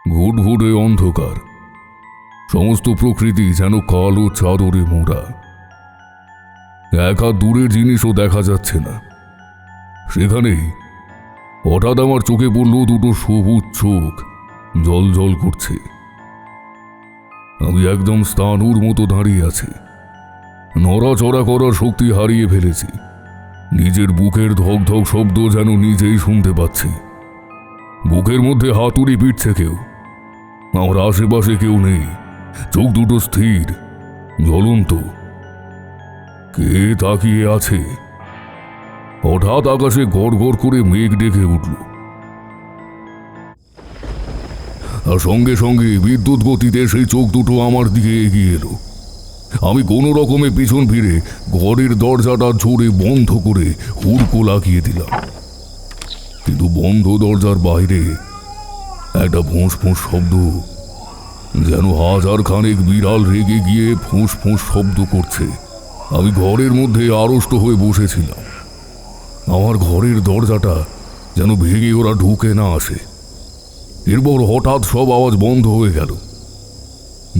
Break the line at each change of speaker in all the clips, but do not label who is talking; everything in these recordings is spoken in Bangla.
ঘুটঘুটে অন্ধকার, সমস্ত প্রকৃতি যেন কালো চাদরে মোড়া। এক হাত দূরের জিনিসও দেখা যাচ্ছে না। সেখানেই হঠাৎ আমার চোখে পড়ল দুটো সবুজ চোখ জল জল করছে। আমি একদম স্থাণুর মতো দাঁড়িয়ে আছি, নড়াচড়া করার শক্তি হারিয়ে ফেলেছি। নিজের বুকের ধক ধক শব্দ যেন নিজেই শুনতে পাচ্ছি। বুকের মধ্যে হাতুড়ি পিটছে কেউ। আমার আশেপাশে কেউ নেই, চোখ দুটো স্থির, জ্বলন্ত। কে তাকিয়ে আছে? হঠাৎ আকাশে গড় গড় করে মেঘ ডেকে উঠল, আর সঙ্গে সঙ্গে বিদ্যুৎ গতিতে সেই চোখ দুটো আমার দিকে এগিয়ে এলো। আমি কোনো রকমে পিছন ফিরে ঘরের দরজাটা ঝোরে বন্ধ করে হুড়কো লাগিয়ে দিলাম। কিন্তু বন্ধ দরজার বাইরে একটা ফোঁস ফোঁস শব্দ, যেন হাজার খানেক বিড়াল রেগে গিয়ে ফোঁস ফোঁস শব্দ করছে। আমি ঘরের মধ্যে আড়ষ্ট হয়ে বসেছিলাম। আমার ঘরের দরজাটা যেন ভেঙে ওরা ঢুকে না আসে। এরপর হঠাৎ সব আওয়াজ বন্ধ হয়ে গেল।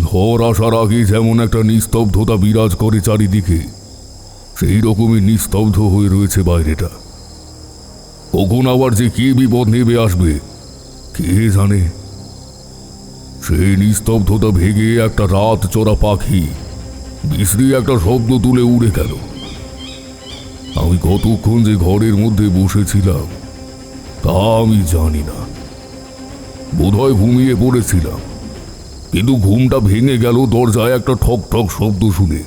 ঝড় আসার আগে যেমন একটা নিস্তব্ধতা বিরাজ করে চারিদিকে, সেই রকমই নিস্তব্ধ হয়ে রয়েছে বাইরেটা। কখন আবার যে কে বিপদ নেমে আসবে কে জানে। সেই নিস্তব্ধতা ভেঙে একটা রাত চড়া পাখি বিশ্রী একটা শব্দ তুলে উড়ে গেল। আমি কতক্ষণ যে ঘরের মধ্যে বসেছিলাম তা আমি জানি না। বোধহয় ঘুমিয়ে পড়েছিলাম, কিন্তু ঘুমটা ভেঙে গেল দরজায় একটা ঠক ঠক শব্দ শুনে।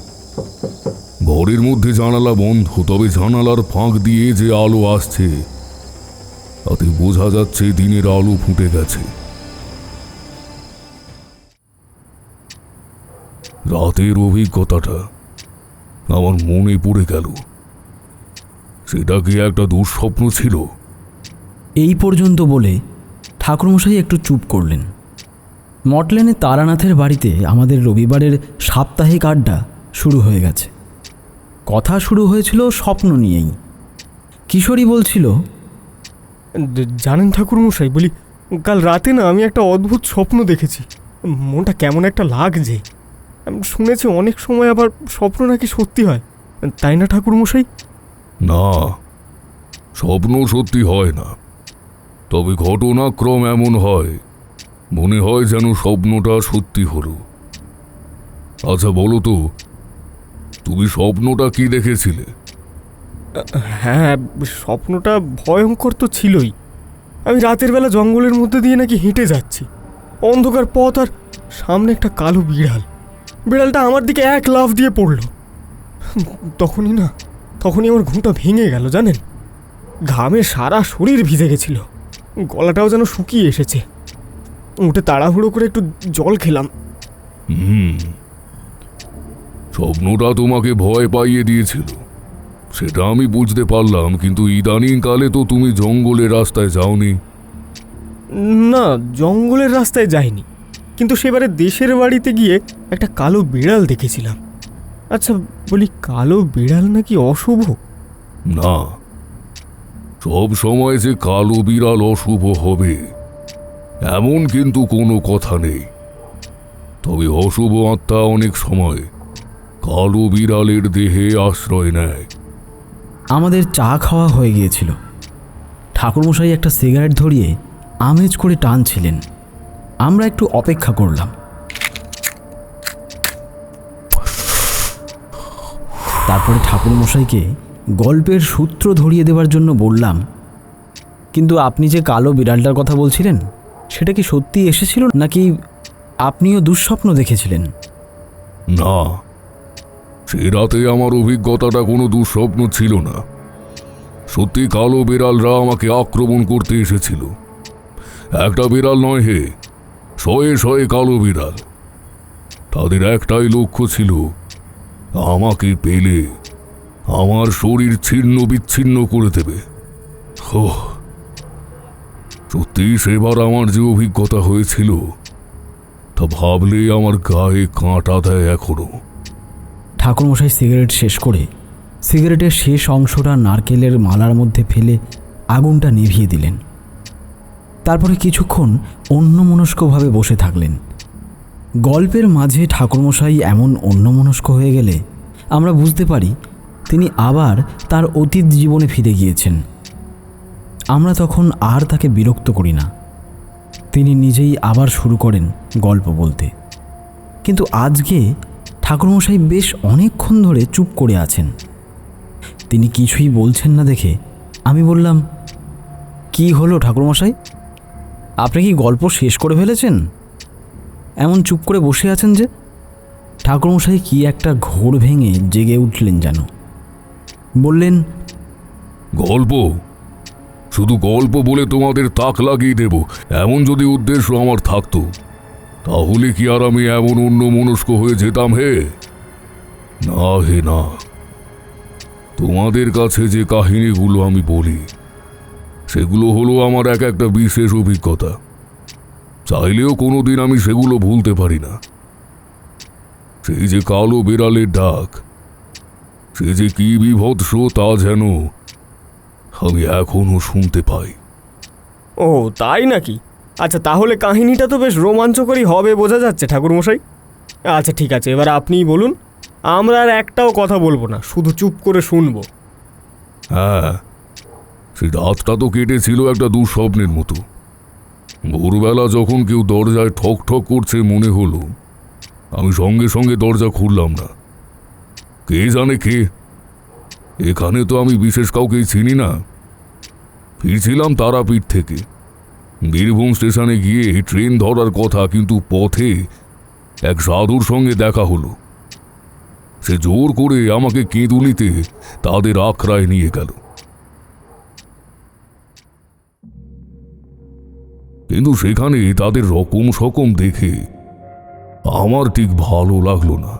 ঘরের মধ্যে জানালা বন্ধ, তবে জানালার ফাঁক দিয়ে যে আলো আসছে তাতে বোঝা যাচ্ছে দিনের আলো ফুটে গেছে। রাতের অভিজ্ঞতাটা আমার মনে পড়ে গেল। সেটা কি একটা দুঃস্বপ্ন ছিল?
এই পর্যন্ত বলে ঠাকুরমশাই একটু চুপ করলেন। মটলেনে তারানাথের বাড়িতে আমাদের রবিবারের সাপ্তাহিক আড্ডা শুরু হয়ে গেছে। কথা শুরু হয়েছিল স্বপ্ন নিয়েই। কিশোরী বলছিল,
জানেন ঠাকুরমশাই, বলি কাল রাতে না আমি একটা অদ্ভুত স্বপ্ন দেখেছি। মনটা কেমন একটা লাগছে। আমি শুনেছি অনেক সময় আবার স্বপ্ন নাকি সত্যি হয়, তাই না ঠাকুরমশাই?
না, স্বপ্ন সত্যি হয় না, তবে ঘটনাক্রম এমন হয় মনে হয় যেন স্বপ্নটা সত্যি হলো। আচ্ছা বলো তো, তুমি স্বপ্নটা কি দেখেছিলে?
হ্যাঁ, স্বপ্নটা ভয়ঙ্কর তো ছিলই। আমি রাতের বেলা জঙ্গলের মধ্যে দিয়ে নাকি হেঁটে যাচ্ছি, অন্ধকার পথ, আর সামনে একটা কালো বিড়াল। বিড়ালটা আমার দিকে এক লাফ দিয়ে পড়ল। তখনই আমার ঘুমটা ভেঙে গেল জানেন। ঘামে সারা শরীর ভিজে গেছিল, গলাটাও যেন শুকিয়ে এসেছে। উঠে তাড়াহুড়ো করে একটু জল খেলাম।
স্বপ্নটা তোমাকে ভয় পাইয়ে দিয়েছিল সেটা আমি বুঝতে পারলাম, কিন্তু ইদানিং কালে তো তুমি জঙ্গলের রাস্তায় যাওনি।
না, জঙ্গলের রাস্তায় যাইনি, কিন্তু সেবারে দেশের বাড়িতে গিয়ে একটা কালো বিড়াল দেখেছিলাম। আচ্ছা বলি, কালো বিড়াল নাকি অশুভ?
না, সব সময় যে কালো বিড়াল অশুভ হবে এমন কিন্তু কোনো কথা নেই। তবে অশুভ আত্মা অনেক সময় কালো বিড়ালের দেহে আশ্রয় নেয়।
আমাদের চা খাওয়া হয়ে গিয়েছিল। ঠাকুরমশাই একটা সিগারেট ধরিয়ে আমেজ করে টানছিলেন। আমরা একটু অপেক্ষা করলাম। তারপরে ঠাকুরমশাইকে গল্পের সূত্র ধরিয়ে দেওয়ার জন্য বললাম, কিন্তু আপনি যে কালো বিড়ালটার কথা বলছিলেন সেটা কি সত্যি এসেছিল নাকি আপনিও দুঃস্বপ্ন দেখেছিলেন?
না, সে রাতে আমার অভিজ্ঞতাটা কোনো দুঃস্বপ্ন ছিল না। সত্যি কালো বিড়ালরা আমাকে আক্রমণ করতে এসেছিল। একটা বিড়াল নয় হে, শয়ে শয়ে কালো বিড়াল। তাদের একটাই লক্ষ্য ছিল আমাকে পেলে আমার শরীর ছিন্ন বিচ্ছিন্ন করে দেবে। সত্যি সেবার আমার যে অভিজ্ঞতা হয়েছিল তা ভাবলে আমার গায়ে কাঁটা দেয় এখনো।
ঠাকুরমশাই সিগারেট শেষ করে সিগারেটের শেষ অংশটা নারকেলের মালার মধ্যে ফেলে আগুনটা নিভিয়ে দিলেন। তারপরে কিছুক্ষণ অন্যমনস্কভাবে বসে থাকলেন। গল্পের মাঝে ঠাকুরমশাই এমন অন্যমনস্ক হয়ে গেলে আমরা বুঝতে পারি তিনি আবার তার অতীত জীবনে ফিরে গিয়েছেন। আমরা তখন আর তাকে বিরক্ত করি না, তিনি নিজেই আবার শুরু করেন গল্প বলতে। কিন্তু আজকে ঠাকুরমশাই বেশ অনেকক্ষণ ধরে চুপ করে আছেন। তিনি কিছুই বলছেন না দেখে আমি বললাম, কি হলো ঠাকুরমশাই, আপনি কি গল্প শেষ করে ফেলেছেন? এমন চুপ করে বসে আছেন যে? ঠাকুরমশাই কি একটা ঘোর ভেঙে জেগে উঠলেন যেন। বললেন,
গল্প? শুধু গল্প বলে তোমাদের তাক লাগিয়ে দেব এমন যদি উদ্দেশ্য আমার থাকতো, তাহলে কি আর আমি এমন অন্যমনস্ক হয়ে যেতাম? হে না, হে না। তোমাদের কাছে যে কাহিনীগুলো আমি বলি সেগুলো হলো আমার এক একটা বিশেষ অভিজ্ঞতা। চাইলেও কোনোদিন আমি সেগুলো ভুলতে পারি না। সেই যে কালো বিড়ালের ডাক, সে যে কি বীভৎস তা যেন আমি এখনো শুনতে পাই।
ও তাই নাকি? আচ্ছা, তাহলে কাহিনীটা তো বেশ রোমাঞ্চকরই হবে বোঝা যাচ্ছে ঠাকুরমশাই। আচ্ছা ঠিক আছে, এবার আপনিই বলুন, আমরা আর একটাও কথা বলবো না, শুধু চুপ করে শুনবো।
হ্যাঁ, সেই রাতটা তো কেটেছিল একটা দুঃস্বপ্নের মতো। ভোরবেলা যখন কেউ দরজায় ঠক ঠক করছে মনে হলো, আমি সঙ্গে সঙ্গে দরজা খুললাম না। কে জানে কে? এখানে তো আমি বিশেষ কাউকেই চিনি না। ফিরছিলাম তারাপীঠ থেকে। বীরভূম স্টেশনে গিয়ে ট্রেন ধরার কথা, কিন্তু পথে এক সাধুর সঙ্গে দেখা হলো। সে জোর করে আমাকে কেঁদুলিতে তাদের আখড়ায় নিয়ে গেল। কিন্তু সেখানে তাদের রকম সকম দেখে আমার ঠিক ভালো লাগলো না।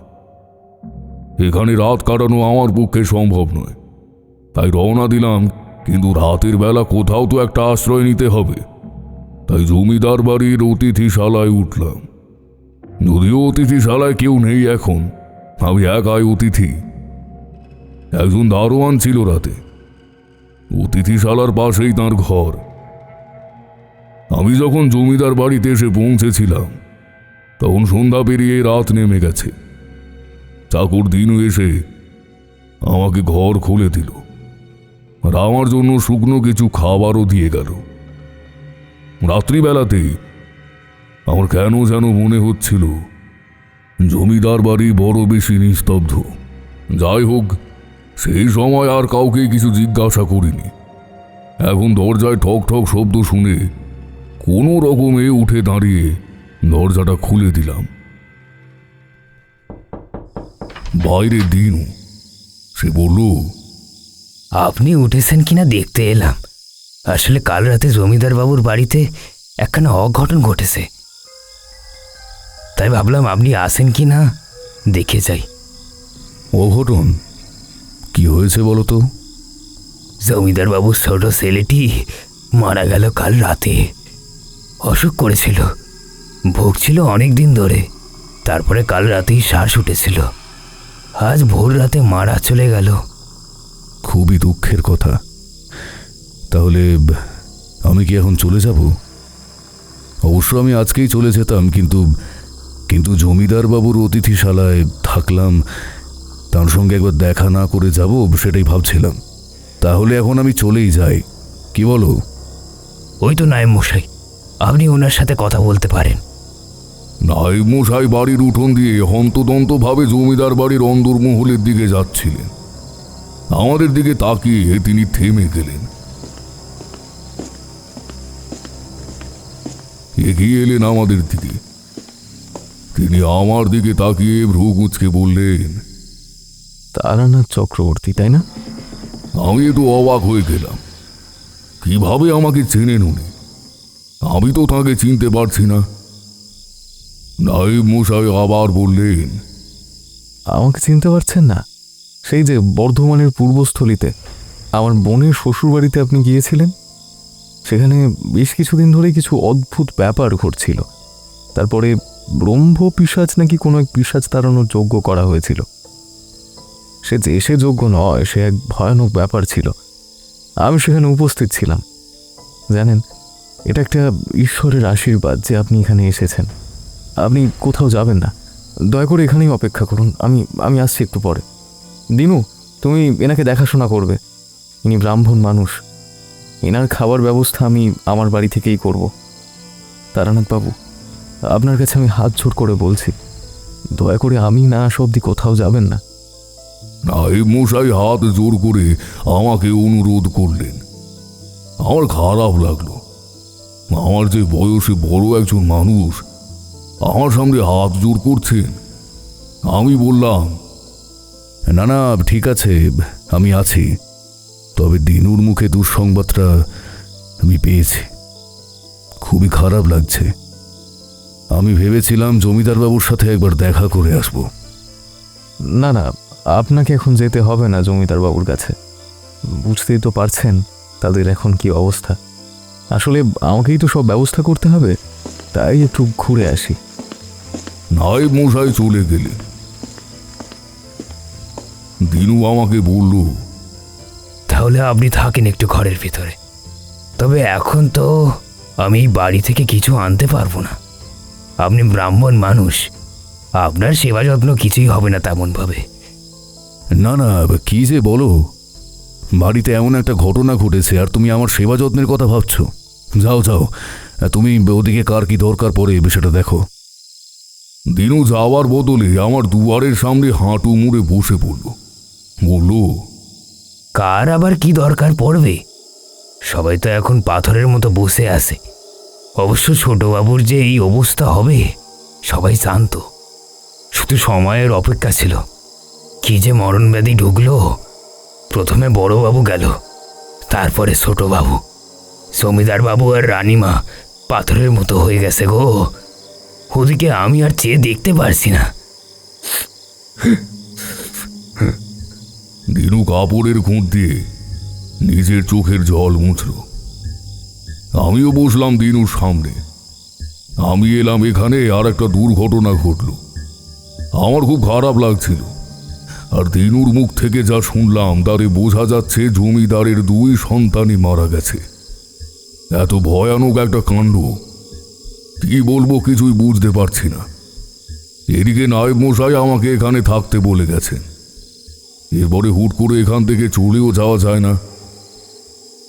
এখানে রাত কাটানো আমার পক্ষে সম্ভব নয়, তাই রওনা দিলাম। কিন্তু রাতের বেলা কোথাও তো একটা আশ্রয় নিতে হবে, তাই জমিদার বাড়ির অতিথিশালায় উঠলাম। যদিও অতিথিশালায় কেউ নেই এখন, আমি একাই অতিথি। একজন দারোয়ান ছিল রাতে। অতিথিশালার পাশেই তাঁর ঘর। আমি যখন জমিদার বাড়িতে এসে পৌঁছেছিলাম তখন সন্ধ্যা পেরিয়ে রাত নেমে গেছে। চাকর দিনু এসে আমাকে ঘর খুলে দিল আর আমার জন্য শুকনো কিছু খাবারও দিয়ে গেল। রাত্রিবেলাতে আমার কেন যেন মনে হচ্ছিল জমিদার বাড়ি বড় বেশি নিস্তব্ধ। যাই হোক, সেই সময় আর কাউকে কিছু জিজ্ঞাসা করিনি। এখন দরজায় ঠক ঠক শব্দ শুনে কোনো রকমে উঠে দাঁড়িয়ে দরজাটা খুলে দিলাম। বাইরে দিনু। সে বলল,
আপনি উঠেছেন কিনা দেখতে এলাম। আসলে কাল রাতে জমিদার বাবুর বাড়িতে একখানা অঘটন ঘটেছে, তাই ভাবলাম আপনি আসেন কি না দেখে যাই।
অঘটন? কি হয়েছে বলো তো?
জমিদার বাবুর ছোট ছেলেটি মারা গেল কাল রাতে। অসুখ করেছিল, ভুগছিল অনেক দিন ধরে। তারপরে কাল রাতেই শ্বাস উঠেছিল। আজ ভোর রাতে মারা চলে গেল।
খুবই দুঃখের কথা। তাহলে আমি কি এখন চলে যাব? অবশ্য আমি আজকেই চলে যেতাম, কিন্তু জমিদার বাবুর অতিথিশালায় থাকলাম, তার সঙ্গে একবার দেখা না করে যাব সেটাই ভাবছিলাম। তাহলে এখন আমি চলেই যাই, কি বলো?
ওই তো নায়েব মশাই, আপনি ওনার সাথে কথা বলতে পারেন।
নায়েব মশাই বাড়ির উঠোন দিয়ে হন্তদন্ত ভাবে জমিদার বাড়ির অন্দরমহলের দিকে যাচ্ছিলেন। আমাদের দিকে তাকিয়ে তিনি থেমে গেলেন। এগিয়ে এলেন আমাদের দিকে। তিনি আমার দিকে তাকিয়ে ভ্রু কুঁচকে বললেন,
তারানাথ চক্রবর্তী, তাই না?
আমি একটু অবাক হয়ে গেলাম। কিভাবে আমাকে চেনেন উনি? আমি তো তাকে চিনতে পারছি না। নায়েব মশাই আবার বললেন,
আমাকে চিনতে পারছেন না? সেই যে বর্ধমানের পূর্বস্থলীতে আমার বোনের শ্বশুরবাড়িতে আপনি গিয়েছিলেন, সেখানে বেশ কিছুদিন ধরে কিছু অদ্ভুত ব্যাপার ঘটছিল। তারপরে ব্রহ্ম পিশাচ নাকি কোনো এক পিশাচ তাড়ানোর যজ্ঞ করা হয়েছিল। সে যে সে যজ্ঞ নয়, সে এক ভয়ানক ব্যাপার ছিল। আমি সেখানে উপস্থিত ছিলাম। জানেন, এটা একটা ঈশ্বরের আশীর্বাদ যে আপনি এখানে এসেছেন। আপনি কোথাও যাবেন না, দয়া করে এখানেই অপেক্ষা করুন। আমি আসছি একটু পরে। দিনু, তুমি এনাকে দেখাশোনা করবে। ইনি ব্রাহ্মণ মানুষ, এনার খাবার ব্যবস্থা আমি আমার বাড়ি থেকেই করব। তারানাথ বাবু, আপনার কাছে আমি হাত জোড় করে বলছি, দয়া করে আমি না আসা অবধি কোথাও যাবেন না।
নায়েব মশাই হাত জোর করে আমাকে অনুরোধ করলেন। আমার খারাপ লাগলো। আমার যে বয়সে বড় একজন মানুষ আমার সামনে হাত জোর করছেন। আমি বললাম,
না না, ঠিক আছে, আমি আছি। তবে দিনুর মুখে দুঃসংবাদটা আমি পেয়েছি, খুবই খারাপ লাগছে। আমি ভেবেছিলাম জমিদারবাবুর সাথে একবার দেখা করে আসব।
না না, আপনাকে এখন যেতে হবে না জমিদার বাবুর কাছে। বুঝতেই তো পারছেন তাদের এখন কি অবস্থা। আসলে আমাকেই তো সব ব্যবস্থা করতে হবে, তাই একটু ঘুরে আসি।
নায়েব মশাই চলে গেলেন। দিনু আমাকে বলল,
তাহলে আপনি থাকেন একটু ঘরের ভিতরে। তবে এখন তো আমি বাড়ি থেকে কিছু আনতে পারবো না। আপনি ব্রাহ্মণ মানুষ, আপনার সেবা যত্ন কিছুই হবে না তেমনভাবে।
না না, কি যে বলো, বাড়িতে এমন একটা ঘটনা ঘটেছে আর তুমি আমার সেবা যত্নের কথা ভাবছো। যাও যাও, তুমি ওদিকে কার কি দরকার পড়ে বিষয়টা দেখো।
দিনু যাওয়ার বদলে আমার দুয়ারের সামনে হাঁটু মুড়ে বসে পড়ল। বলল,
কার আবার কি দরকার পড়বে? সবাই তো এখন পাথরের মতো বসে আছে। অবশ্য ছোটবাবুর যে এই অবস্থা হবে সবাই জানতো, শুধু সময়ের অপেক্ষা ছিল। কি যে মরণ ব্যাধি ঢুকলো, প্রথমে বড়বাবু গেল, তারপরে ছোটবাবু। জমিদার বাবু আর রানীমা পাথরের মতো হয়ে গেছে গো। ওদিকে আমি আর চেয়ে দেখতে পারছি না।
দিনু কাপড়ের খুঁত দিয়ে নিজের চোখের জল মুছল। আমিও বসলাম দিনুর সামনে। আমি এলাম এখানে আর একটা দুর্ঘটনা ঘটল। আমার খুব খারাপ লাগছিল। আর দিনুর মুখ থেকে যা শুনলাম তাতে বোঝা যাচ্ছে জমিদারের 2 সন্তানই মারা গেছে। এত ভয়ানক একটা কাণ্ড, কি বলবো কিছুই বুঝতে পারছি না। এদিকে নায়েব মশাই আমাকে এখানে থাকতে বলে গেছেন। এরপরে হুট করে এখান থেকে চলেও যাওয়া যায় না।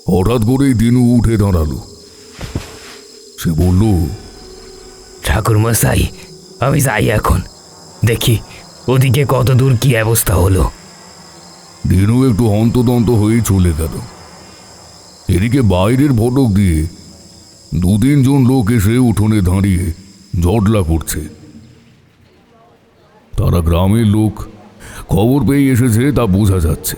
হঠাৎ করেই দিনু উঠে দাঁড়ালো। সে বলল,
ঠাকুরমশাই, আমি যাই এখন, দেখি ওদিকে কত দূর কি অবস্থা হলো।
দিনু একটু হন্তদন্ত হয়ে চলে গেল। এদিকে বাইরের ফটক দিয়ে 2-3 জন লোক এসে উঠোনে দাঁড়িয়ে জটলা করছে। তারা গ্রামের লোক, খবর পেয়ে এসেছে তা বোঝা যাচ্ছে।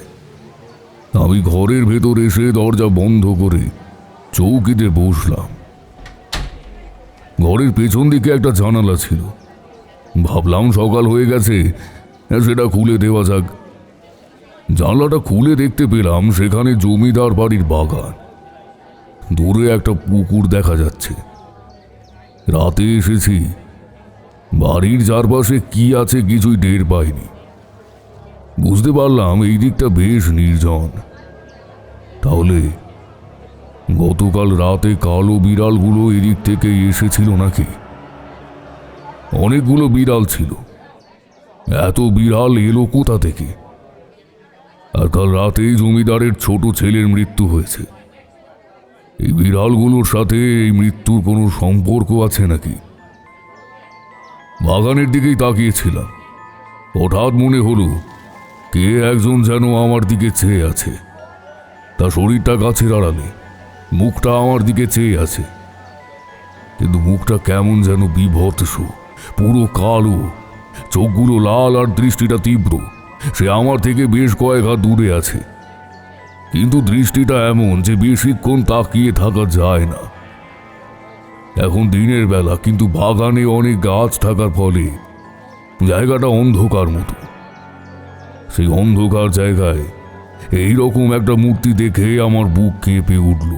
আমি ঘরের ভেতর এসে দরজা বন্ধ করে চৌকিতে বসলাম। ঘরের পেছন দিকে একটা জানালা ছিল। ভাবলাম সকাল হয়ে গেছে, সেটা খুলে দেওয়া যাক। জানলাটা খুলে দেখতে পেলাম সেখানে জমিদার বাড়ির বাগান। দূরে একটা পুকুর দেখা যাচ্ছে। রাতে এসেছি, বাড়ির চারপাশে কি আছে কিছুই টের পাইনি। বুঝতে পারলাম এই দিকটা বেশ নির্জন। তাহলে গতকাল রাতে কালো বিড়ালগুলো এদিক থেকে এসেছিল নাকি? অনেকগুলো বিড়াল ছিল। এত বিড়াল এলো কোথা থেকে? আর কাল রাতেই জমিদারের ছোট ছেলের মৃত্যু হয়েছে। এই বিড়ালগুলোর সাথে এই মৃত্যুর কোনো সম্পর্ক আছে নাকি? বাগানের দিকেই তাকিয়েছিলাম। হঠাৎ মনে হলো কে একজন যেন আমার দিকে চেয়ে আছে। তার শরীরটা গাছের আড়ালে, মুখটা আমার দিকে চেয়ে আছে। কিন্তু মুখটা কেমন যেন বিভৎস, পুরো কালো, চোখগুলো লাল আর দৃষ্টিটা তীব্র। সে আমার থেকে বেশ কয়েক হাত দূরে আছে, কিন্তু দৃষ্টিটা এমন যে বেশিক্ষণ তাকিয়ে থাকা যায় না। এখন দিনের বেলা, কিন্তু বাগানে অনেক গাছ থাকার ফলে জায়গাটা অন্ধকার মতো। সেই অন্ধকার জায়গায় এইরকম একটা মূর্তি দেখে আমার বুক কেঁপে উঠল।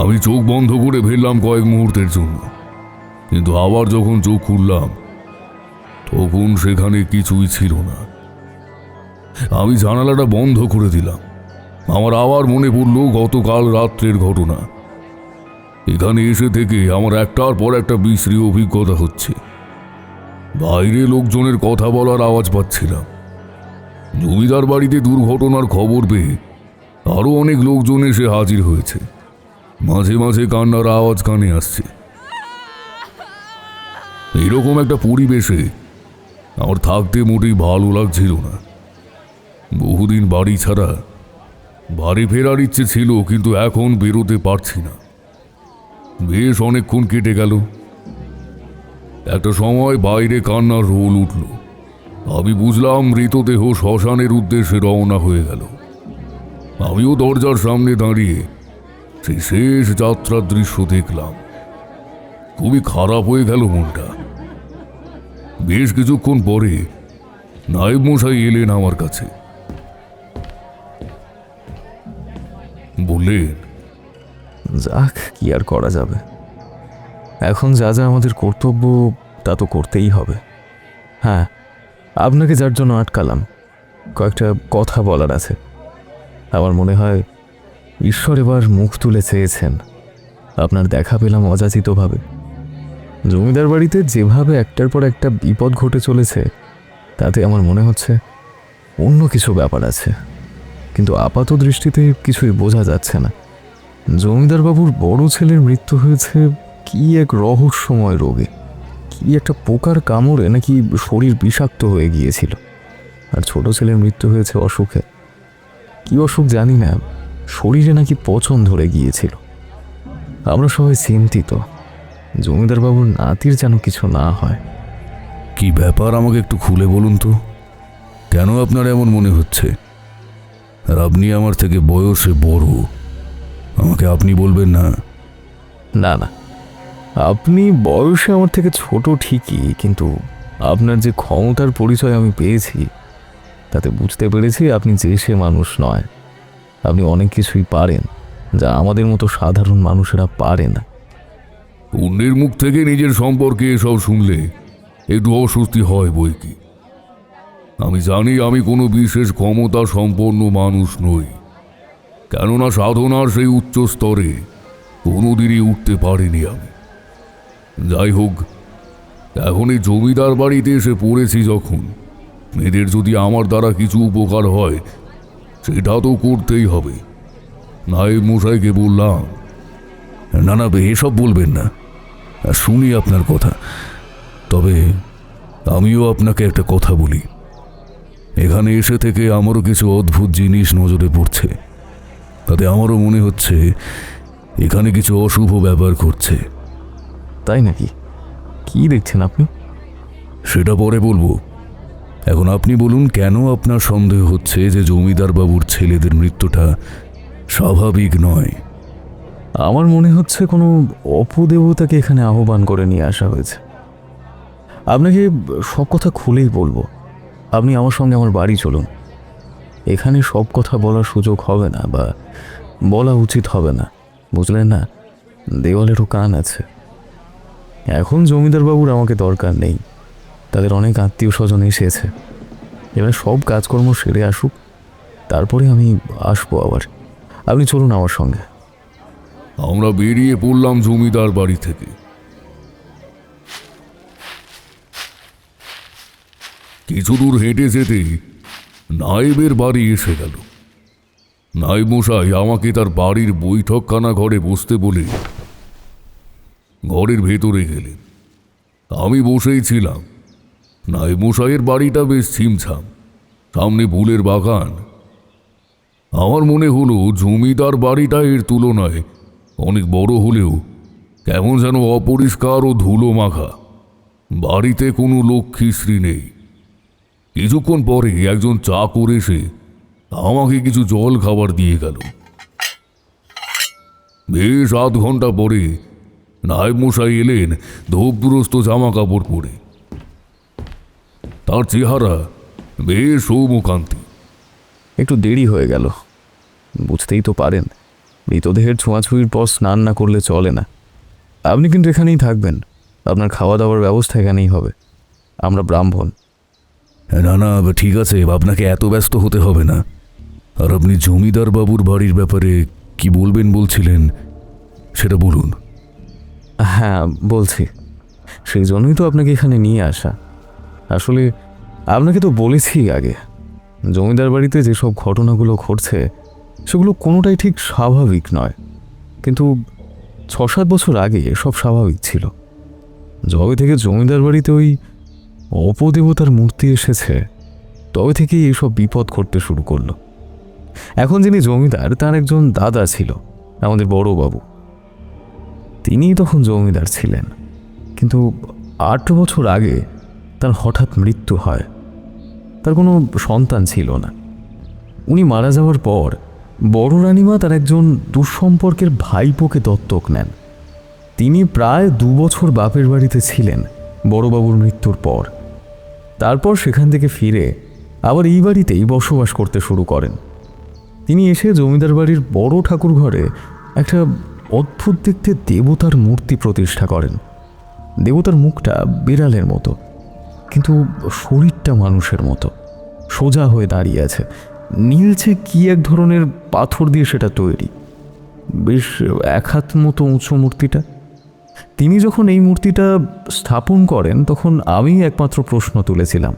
আমি চোখ বন্ধ করে ফেললাম কয়েক মুহূর্তের জন্য, কিন্তু আবার যখন চোখ খুললাম তখন সেখানে কিছুই ছিল না। আমি জানালাটা বন্ধ করে দিলাম। আমার আবার মনে পড়ল গতকাল রাত্রের ঘটনা। এখানে এসে থেকে আমার একটার পর একটা বিশ্রী অভিজ্ঞতা হচ্ছে। বাইরে লোকজনের কথা বলার আওয়াজ পাচ্ছিলাম। জমিদার বাড়িতে দুর্ঘটনার খবর পেয়ে আরও অনেক লোকজন এসে হাজির হয়েছে। মাঝে মাঝে কান্নার আওয়াজ কানে আসছে। এরকম একটা পরিবেশে আমার থাকতে মোটেই ভালো লাগছিল না। বহুদিন বাড়ি ছাড়া, বাড়ি ফেরার ইচ্ছে ছিল, কিন্তু এখন বেরোতে পারছি না। বেশ অনেকক্ষণ কেটে গেল। একটা সময় বাইরে কান্নার রোল উঠল। আমি বুঝলাম মৃতদেহ শ্মশানের উদ্দেশ্যে রওনা হয়ে গেল। আমিও দরজার সামনে দাঁড়িয়ে সেই শেষ যাত্রার দৃশ্য দেখলাম। খুবই খারাপ হয়ে গেল মনটা। বেশ কিছুক্ষণ পরে নায়েব মশাই এলেন আমার কাছে। বললেন,
যাক, কি আর করা যাবে, এখন যা যা আমাদের কর্তব্য তা তো করতেই হবে। হ্যাঁ, আপনাকে যার জন্য আটকালাম, কয়েকটা কথা বলার আছে। আমার মনে হয় ঈশ্বর এবার মুখ তুলে চেয়েছেন। আপনার দেখা পেলাম অযাচিতভাবে। জমিদার বাড়িতে যেভাবে একটার পর একটা বিপদ ঘটে চলেছে, তাতে আমার মনে হচ্ছে অন্য কিছু ব্যাপার আছে, কিন্তু আপাত দৃষ্টিতে কিছুই বোঝা যাচ্ছে না। জমিদারবাবুর বড় ছেলের মৃত্যু হয়েছে কি এক রহস্যময় রোগে, কি একটা পোকার কামড়ে নাকি শরীর বিষাক্ত হয়ে গিয়েছিল। আর ছোট ছেলের মৃত্যু হয়েছে অসুখে। কি অসুখ জানি না, শরীরে নাকি পচন ধরে গিয়েছিল। আমরা সবাই চিন্তিত, জমিদারবাবুর নাতির যেন কিছু না হয়।
কি ব্যাপার আমাকে একটু খুলে বলুন তো, কেন আপনার এমন মনে হচ্ছে? আর আপনি আমার থেকে বয়সে বড়, আমাকে আপনি বলবেন না?
না না, আপনি বয়সে আমার থেকে ছোট ঠিকই, কিন্তু আপনার যে ক্ষমতার পরিচয় আমি পেয়েছি, তাতে বুঝতে পেরেছি আপনি যে সে মানুষ নয়। আপনি অনেক কিছুই পারেন, যা আমাদের মতো সাধারণ মানুষেরা পারে না।
অন্যের মুখ থেকে নিজের সম্পর্কে এসব শুনলে একটু অস্বস্তি হয় বই কি। আমি জানি আমি কোনো বিশেষ ক্ষমতা সম্পন্ন মানুষ নই, কেননা সাধনার সেই উচ্চ স্তরে কোনোদিনই উঠতে পারিনি আমি। যাই হোক, এখন এই জমিদার বাড়িতে এসে পড়েছি যখন, মেয়েদের যদি আমার দ্বারা কিছু উপকার হয় সেটা তো করতেই হবে। নায়েব মশাইকে বললাম,
না না, এসব বলবেন না, শুনি আপনার কথা। তবে আমিও আপনাকে একটা কথা বলি। এখানে এসে থেকে আমারও কিছু অদ্ভুত জিনিস নজরে পড়ছে। তাতে আমারও মনে হচ্ছে এখানে কিছু অশুভ ব্যাপার ঘটছে।
তাই নাকি? কি দেখছেন আপনি?
সেটা পরে বলবো। এখন আপনি বলুন, কেন আপনার সন্দেহ হচ্ছে যে জমিদার বাবুর ছেলেদের মৃত্যুটা স্বাভাবিক নয়?
আমার মনে হচ্ছে কোনো অপদেবতাকে এখানে আহ্বান করে নিয়ে আসা হয়েছে। আপনাকে সব কথা খুলেই বলবো। আপনি আমার সঙ্গে আমার বাড়ি চলুন। এখানে সব কথা বলার সুযোগ হবে না, বা বলা উচিত হবে না, বুঝলেন না? দেওয়ালেরও কান আছে। এখন জমিদারবাবুর আমাকে দরকার নেই, তাদের অনেক আত্মীয় স্বজন এসেছে। এবার সব কাজকর্ম সেরে আসুক, তারপরে আমি আসবো আবার। আপনি চলুন আমার সঙ্গে।
আমরা বেরিয়ে পড়লাম জমিদার বাড়ি থেকে। কিছু দূর হেঁটে যেতেই নায়েবের বাড়ি এসে গেল। নায়েব মশাই আমাকে তার বাড়ির বৈঠকখানা ঘরে বসতে বলে ঘরের ভেতরে গেলেন। আমি বসেই ছিলাম। নায়েব মশাইয়ের বাড়িটা বেশ ছিমছাম, সামনে ফুলের বাগান। আমার মনে হলো জমিদার বাড়িটা এর তুলনায় অনেক বড় হলেও কেমন যেন অপরিষ্কার ও ধুলো মাখা। বাড়িতে কোনো লক্ষ্মীশ্রী নেই। কিছুক্ষণ পরে একজন চাকর এসে আমাকে কিছু জল খাবার দিয়ে গেল। বেশ আধ ঘন্টা পরে নায়েব মশাই এলেন ধূপগ্রস্ত জামা কাপড় পরে। তার চেহারা বেশ সৌমকান্তি।
একটু দেরি হয়ে গেল, বুঝতেই তো পারেন, মৃতদেহের ছোঁয়াছুঁয়ির পর স্নান না করলে চলে না। আপনি কিন্তু এখানেই থাকবেন, আপনার খাওয়া দাওয়ার ব্যবস্থা এখানেই হবে। আমরা ব্রাহ্মণ।
না না, ঠিক আছে, আপনাকে এত ব্যস্ত হতে হবে না। আর আপনি জমিদার বাবুর বাড়ির ব্যাপারে কি বলবেন বলছিলেন, সেটা বলুন।
হ্যাঁ বলছি, সেই জন্যই তো আপনাকে এখানে নিয়ে আসা। আসলে আপনাকে তো বলেছি আগে, জমিদার বাড়িতে যেসব ঘটনাগুলো ঘটছে সেগুলো কোনোটাই ঠিক স্বাভাবিক নয়। কিন্তু 6-7 বছর আগে সব স্বাভাবিক ছিল। যবে থেকে জমিদার বাড়িতে ওই অপদেবতার মূর্তি এসেছে তবে থেকেই এইসব বিপদ ঘটতে শুরু করলো। এখন যিনি জমিদার তার একজন দাদা ছিল, আমাদের বড় বাবু। তিনিই তখন জমিদার ছিলেন, কিন্তু 8 বছর আগে তার হঠাৎ মৃত্যু হয়। তার কোনো সন্তান ছিল না। উনি মারা যাওয়ার পর বড় রানীমা তার একজন দুঃসম্পর্কের ভাইপোকে দত্তক নেন। তিনি প্রায় 2 বছর বাপের বাড়িতে ছিলেন বড়বাবুর মৃত্যুর পর। তারপর সেখান থেকে ফিরে আবার এই বাড়িতেই বসবাস করতে শুরু করেন। তিনি এসে জমিদার বাড়ির বড় ঠাকুর ঘরে একটা অদ্ভুত দেখতে দেবতার মূর্তি প্রতিষ্ঠা করেন। দেবতার মুখটা বিড়ালের মতো, কিন্তু শরীরটা মানুষের মতো, সোজা হয়ে দাঁড়িয়ে আছে। নীলচে কি এক ধরনের পাথর দিয়ে সেটা তৈরি, বেশ 1 হাত মতো উঁচু মূর্তিটা। তিনি যখন এই মূর্তিটা স্থাপন করেন তখন আমি একমাত্র প্রশ্ন তুলেছিলাম।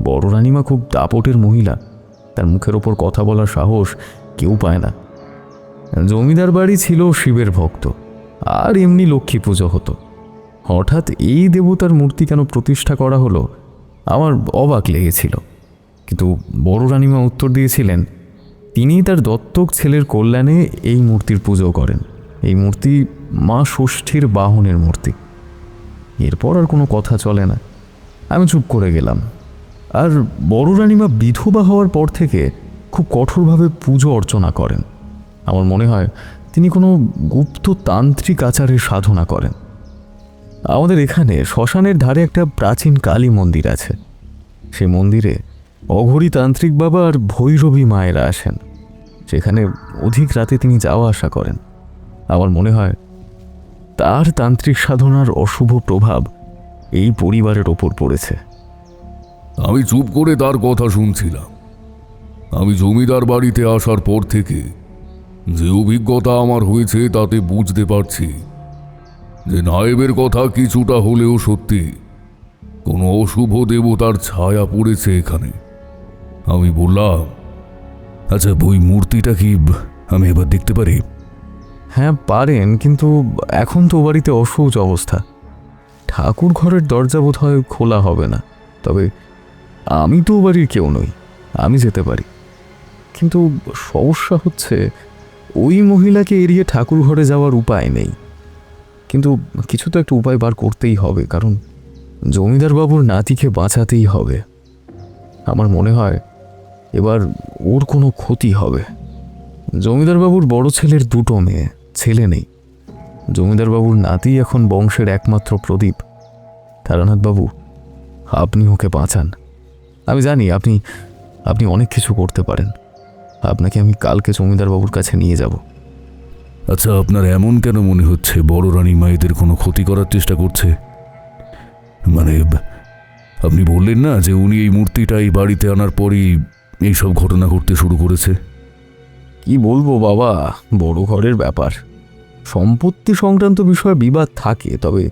বড় রানীমা খুব দাপটের মহিলা, তার মুখের ওপর কথা বলার সাহস কেউ পায় না। জমিদার বাড়ি ছিল শিবের ভক্ত, আর এমনি লক্ষ্মী পুজো হতো। হঠাৎ এই দেবতার মূর্তি কেন প্রতিষ্ঠা করা হলো আমার অবাক লেগেছিল। কিন্তু বড় রানীমা উত্তর দিয়েছিলেন, তিনি তার দত্তক ছেলের কল্যাণে এই মূর্তির পুজো করেন। এই মূর্তি মা ষষ্ঠীর বাহনের মূর্তি। এরপর আর কোনো কথা চলে না। আমি চুপ করে গেলাম। আর বড় রানীমা বিধবা হওয়ার পর থেকে খুব কঠোরভাবে পুজো অর্চনা করেন। আমার মনে হয় তিনি কোনো গুপ্ত তান্ত্রিক আচারের সাধনা করেন। আমাদের এখানে শ্মশানের ধারে একটা প্রাচীন কালী মন্দির আছে। সেই মন্দিরে অঘরী তান্ত্রিক বাবা আর ভৈরবী মায়েরা আসেন। সেখানে অধিক রাতে তিনি যাওয়া আসা করেন। আমার মনে হয় তার তান্ত্রিক সাধনার অশুভ প্রভাব এই পরিবারের ওপর পড়েছে।
আমি চুপ করে তার কথা শুনছিলাম। আমি জমিদার বাড়িতে আসার পর থেকে যে অভিজ্ঞতা আমার হয়েছে তাতে বুঝতে পারছি যে নায়েবের কথা কিছুটা হলেও সত্যি। কোনো অশুভ দেবতার ছায়া পড়েছে এখানে। আমি বললাম,
আচ্ছা ওই মূর্তিটা কি আমি এবার দেখতে পারি?
হ্যাঁ পারেন, কিন্তু এখন তো বাড়িতে অসহজ অবস্থা। ঠাকুর ঘরের দরজা বোধ হয় খোলা হবে না। তবে আমি তো বাড়ির কেউ নই, আমি যেতে পারি। কিন্তু সমস্যা হচ্ছে ওই মহিলাকে এড়িয়ে ঠাকুর ঘরে যাওয়ার উপায় নেই। কিন্তু কিছু তো একটা উপায় বার করতেই হবে, কারণ জমিদার বাবুর নাতিকে বাঁচাতেই হবে। আমার মনে হয় এবার ওর কোনো ক্ষতি হবে। জমিদার বাবুর বড় ছেলের 2টো মেয়ে, ছেলে নেই। জমিদার বাবুর নাতি এখন বংশের একমাত্র প্রদীপ। তারানাথ বাবু, আপনি ওকে বাঁচান। আমি জানি আপনি আপনি অনেক কিছু করতে পারেন। আপনাকে আমি কালকে জমিদার বাবুর কাছে নিয়ে যাব।
আচ্ছা আপনার এমন কেন মনে হচ্ছে বড় রানী মায়েদের কোনো ক্ষতি করার চেষ্টা করছে? মানে আপনি বললেন না যে উনি এই মূর্তিটা এই বাড়িতে আনার পরই এইসব ঘটনা ঘটতে শুরু করেছে।
কি বলবো বাবা, বড় ঘরের ব্যাপার, সম্পত্তি সংক্রান্ত বিষয়ে বিবাদ থাকে। তবে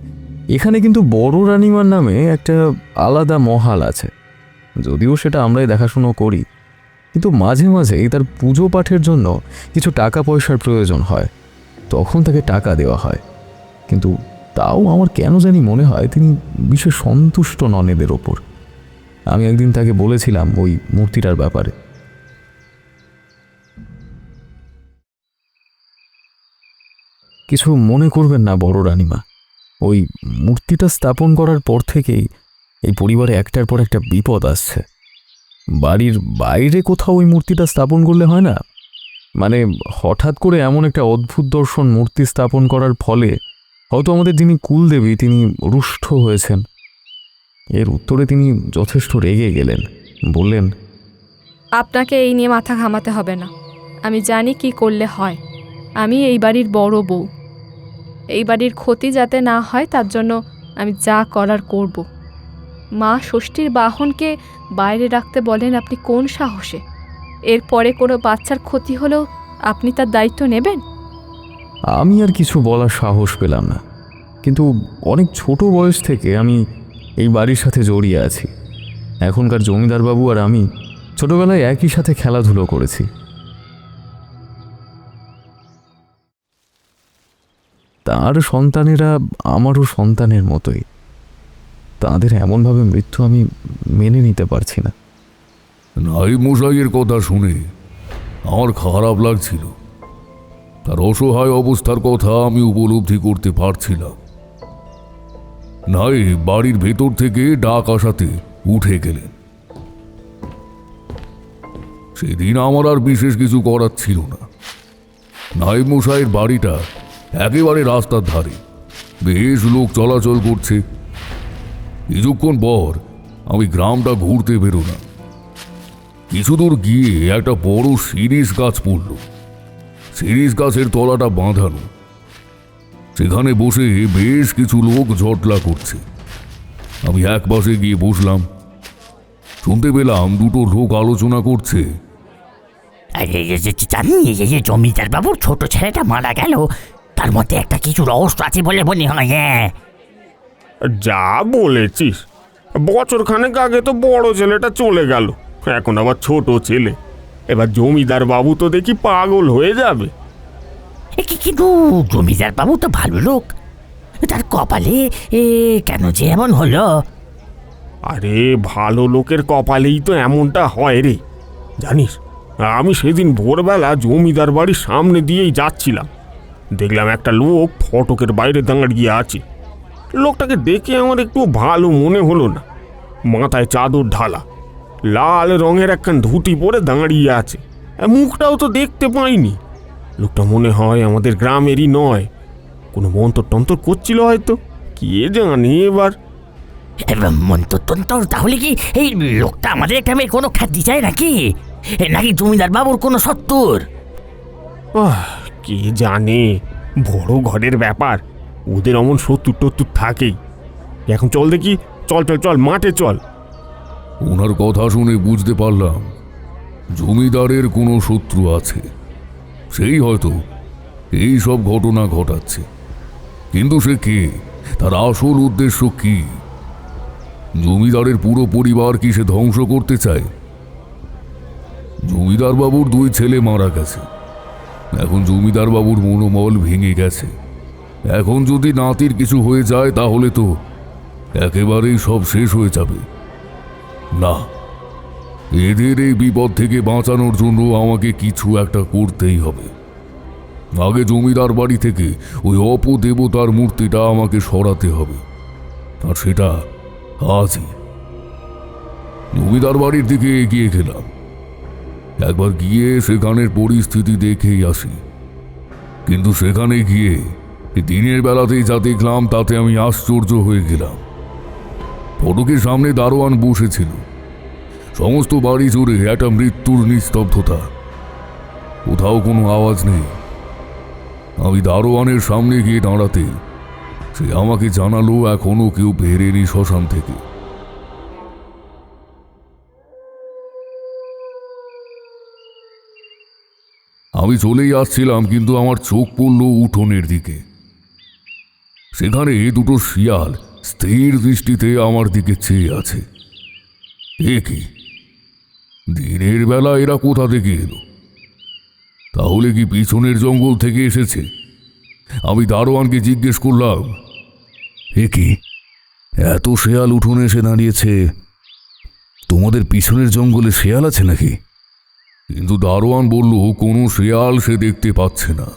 এখানে কিন্তু বড় রানীমার নামে একটা আলাদা মহাল আছে। যদিও সেটা আমরাই দেখাশুনো করি, কিন্তু মাঝে মাঝেই তার পুজো পাঠের জন্য কিছু টাকা পয়সার প্রয়োজন হয়, তখন তাকে টাকা দেওয়া হয়। কিন্তু তাও আমার কেন জানি মনে হয় তিনি বিশেষ সন্তুষ্ট নন এদের ওপর। আমি একদিন তাকে বলেছিলাম ওই মূর্তিটার ব্যাপারে। কিছু মনে করবেন না বড় রানীমা, ওই মূর্তিটা স্থাপন করার পর থেকেই এই পরিবারে একটার পর একটা বিপদ আসছে। বাড়ির বাইরে কোথাও ওই মূর্তিটা স্থাপন করলে হয় না? মানে হঠাৎ করে এমন একটা অদ্ভুত দর্শন মূর্তি স্থাপন করার ফলে হয়তো আমাদের যিনি কুলদেবী তিনি রুষ্ট হয়েছেন। এর উত্তরে তিনি যথেষ্ট রেগে গেলেন, বললেন,
আপনাকে এই নিয়ে মাথা ঘামাতে হবে না। আমি জানি কি করলে হয়। আমি এই বাড়ির বড় বউ। এই বাড়ির ক্ষতি যাতে না হয় তার জন্য আমি যা করার করব। মা ষষ্ঠীর বাহনকে বাইরে রাখতে বলেন আপনি কোন সাহসে? এরপরে কোনো বাচ্চার ক্ষতি হলেও আপনি তার দায়িত্ব নেবেন?
আমি আর কিছু বলার সাহস পেলাম না, কিন্তু অনেক ছোট বয়স থেকে আমি এই বাড়ির সাথে জড়িয়ে আছি। এখনকার জমিদারবাবু আর আমি ছোটবেলায় একই সাথে খেলাধুলো করেছি। তার সন্তানেরা আমারও সন্তানের মতোই। তাদের এমনভাবে মৃত্যু আমি মেনে নিতে পারছি না।
নাইব মশাইয়ের কথা শুনে আমার খারাপ লাগছিল। তার অসহায় অবস্থার কথা আমি উপলব্ধি করতে পারছিলাম। নাইব বাড়ির ভেতর থেকে ডাক আসাতে উঠে গেলেন। সেদিন আমার আর বিশেষ কিছু করার ছিল না। নাইব মশাইয়ের বাড়িটা একেবারে রাস্তার ধারে, বেশ লোক চলাচল করছে। কিছুক্ষণ পর আমি গ্রামটা ঘুরতে বেরোলাম। কিছু দূর গিয়ে একটা বড় শিরীষ গাছ পড়ল। শিরীষ গাছের তলাটা বাঁধানো, সেখানে বসে বেশ কিছু লোক জটলা করছে। আমি এক পাশে গিয়ে বসলাম। শুনতে পেলাম দুটো লোক আলোচনা করছে।
জমিদার বাবুর ছোট ছেলেটা মারা গেল, তার মধ্যে একটা কিছু রহস্য আছে বলে মনে হয়। হ্যাঁ,
যা বলেছিস, বছরখানেক আগে তো বড় ছেলেটা চলে গেল, এখন আবার ছোট ছেলে। এবার জমিদার বাবু তো দেখি পাগল হয়ে যাবে।
কিন্তু জমিদার বাবু তো ভালো লোক, তার কপালে কেন যে এমন হলো?
আরে ভালো লোকের কপালেই তো এমনটা হয় রে। জানিস, আমি সেদিন ভোরবেলা জমিদার বাড়ির সামনে দিয়েই যাচ্ছিলাম, দেখলাম একটা লোক ফটকের বাইরে দাঁড়িয়ে আছে। লোকটাকে দেখে আমার একটু ভালো মনে হলো না। মাথায় চাদর ঢালা, লাল রঙের একখান ধুতি পরে দাঁড়িয়ে আছে। মুখটাও তো দেখতে পাইনি। লোকটা মনে হয় আমাদের গ্রামেরই নয়, কোনো মন্তর টন্তর করছিল হয়তো, কে জানে। এবার
মন্তর তাহলে কি এই লোকটা আমাদের গ্রামের কোনো খ্যাতি চায় নাকি, নাকি জমিদার বাবুর কোনো সত্তর?
কে জানে, বড় ঘরের ব্যাপার, ওদের অমন সত্তর টত্তর থাকেই। এখন চল দেখি, চল চল চল, মাঠে চল।
ওনার কথা শুনে বুঝতে পারলাম জমিদারের কোনো শত্রু আছে, সেই হয়তো এই সব ঘটনা ঘটাচ্ছে। কিন্তু সে কে, তার আসল উদ্দেশ্য কি? জমিদারের পুরো পরিবার কি সে ধ্বংস করতে চায়? জমিদার বাবুর 2 ছেলে মারা গেছে, এখন জমিদার বাবুর মনোবল ভেঙে গেছে। এখন যদি নাতির কিছু হয়ে যায় তাহলে তো একেবারেই সব শেষ হয়ে যাবে। না, এদের এই বিপদ থেকে বাঁচানোর জন্য আমাকে কিছু একটা করতেই হবে। আগে জমিদার বাড়ি থেকে ওই অপদেবতার মূর্তিটা আমাকে সরাতে হবে, আর সেটা আজই। জমিদার বাড়ির দিকে এগিয়ে গেলাম। একবার গিয়ে সেখানের পরিস্থিতি দেখেই আসি। কিন্তু সেখানে গিয়ে দিনের বেলাতেই যা দেখলাম তাতে আমি আশ্চর্য হয়ে গেলাম। ফটকের সামনে দারোয়ান বসেছিল। সমস্ত বাড়ি জুড়ে একটা মৃত্যুর নিস্তব্ধতা, কোথাও কোনো আওয়াজ নেই। আমি দারোয়ানের সামনে গিয়ে দাঁড়াতে সে আমাকে জানালো এখনো কেউ বেরেনি শ্মশান থেকে। আমি চলেই আসছিলাম, কিন্তু আমার চোখ পড়ল উঠোনের দিকে। সেখানে 2টো শিয়াল স্থির দৃষ্টিতে আমার দিকে চেয়ে আছে। এ কি, দিনের বেলা এরা কোথা থেকে এলো? তাহলে কি পিছনের জঙ্গল থেকে এসেছে? আমি দারোয়ানকে জিজ্ঞেস করলাম,
এ কি, এত শেয়াল উঠোনে এসে দাঁড়িয়েছে, তোমাদের পিছনের জঙ্গলে শেয়াল আছে নাকি?
কিন্তু দারোয়ান বলল কোনো শেয়াল সে দেখতে পাচ্ছে না।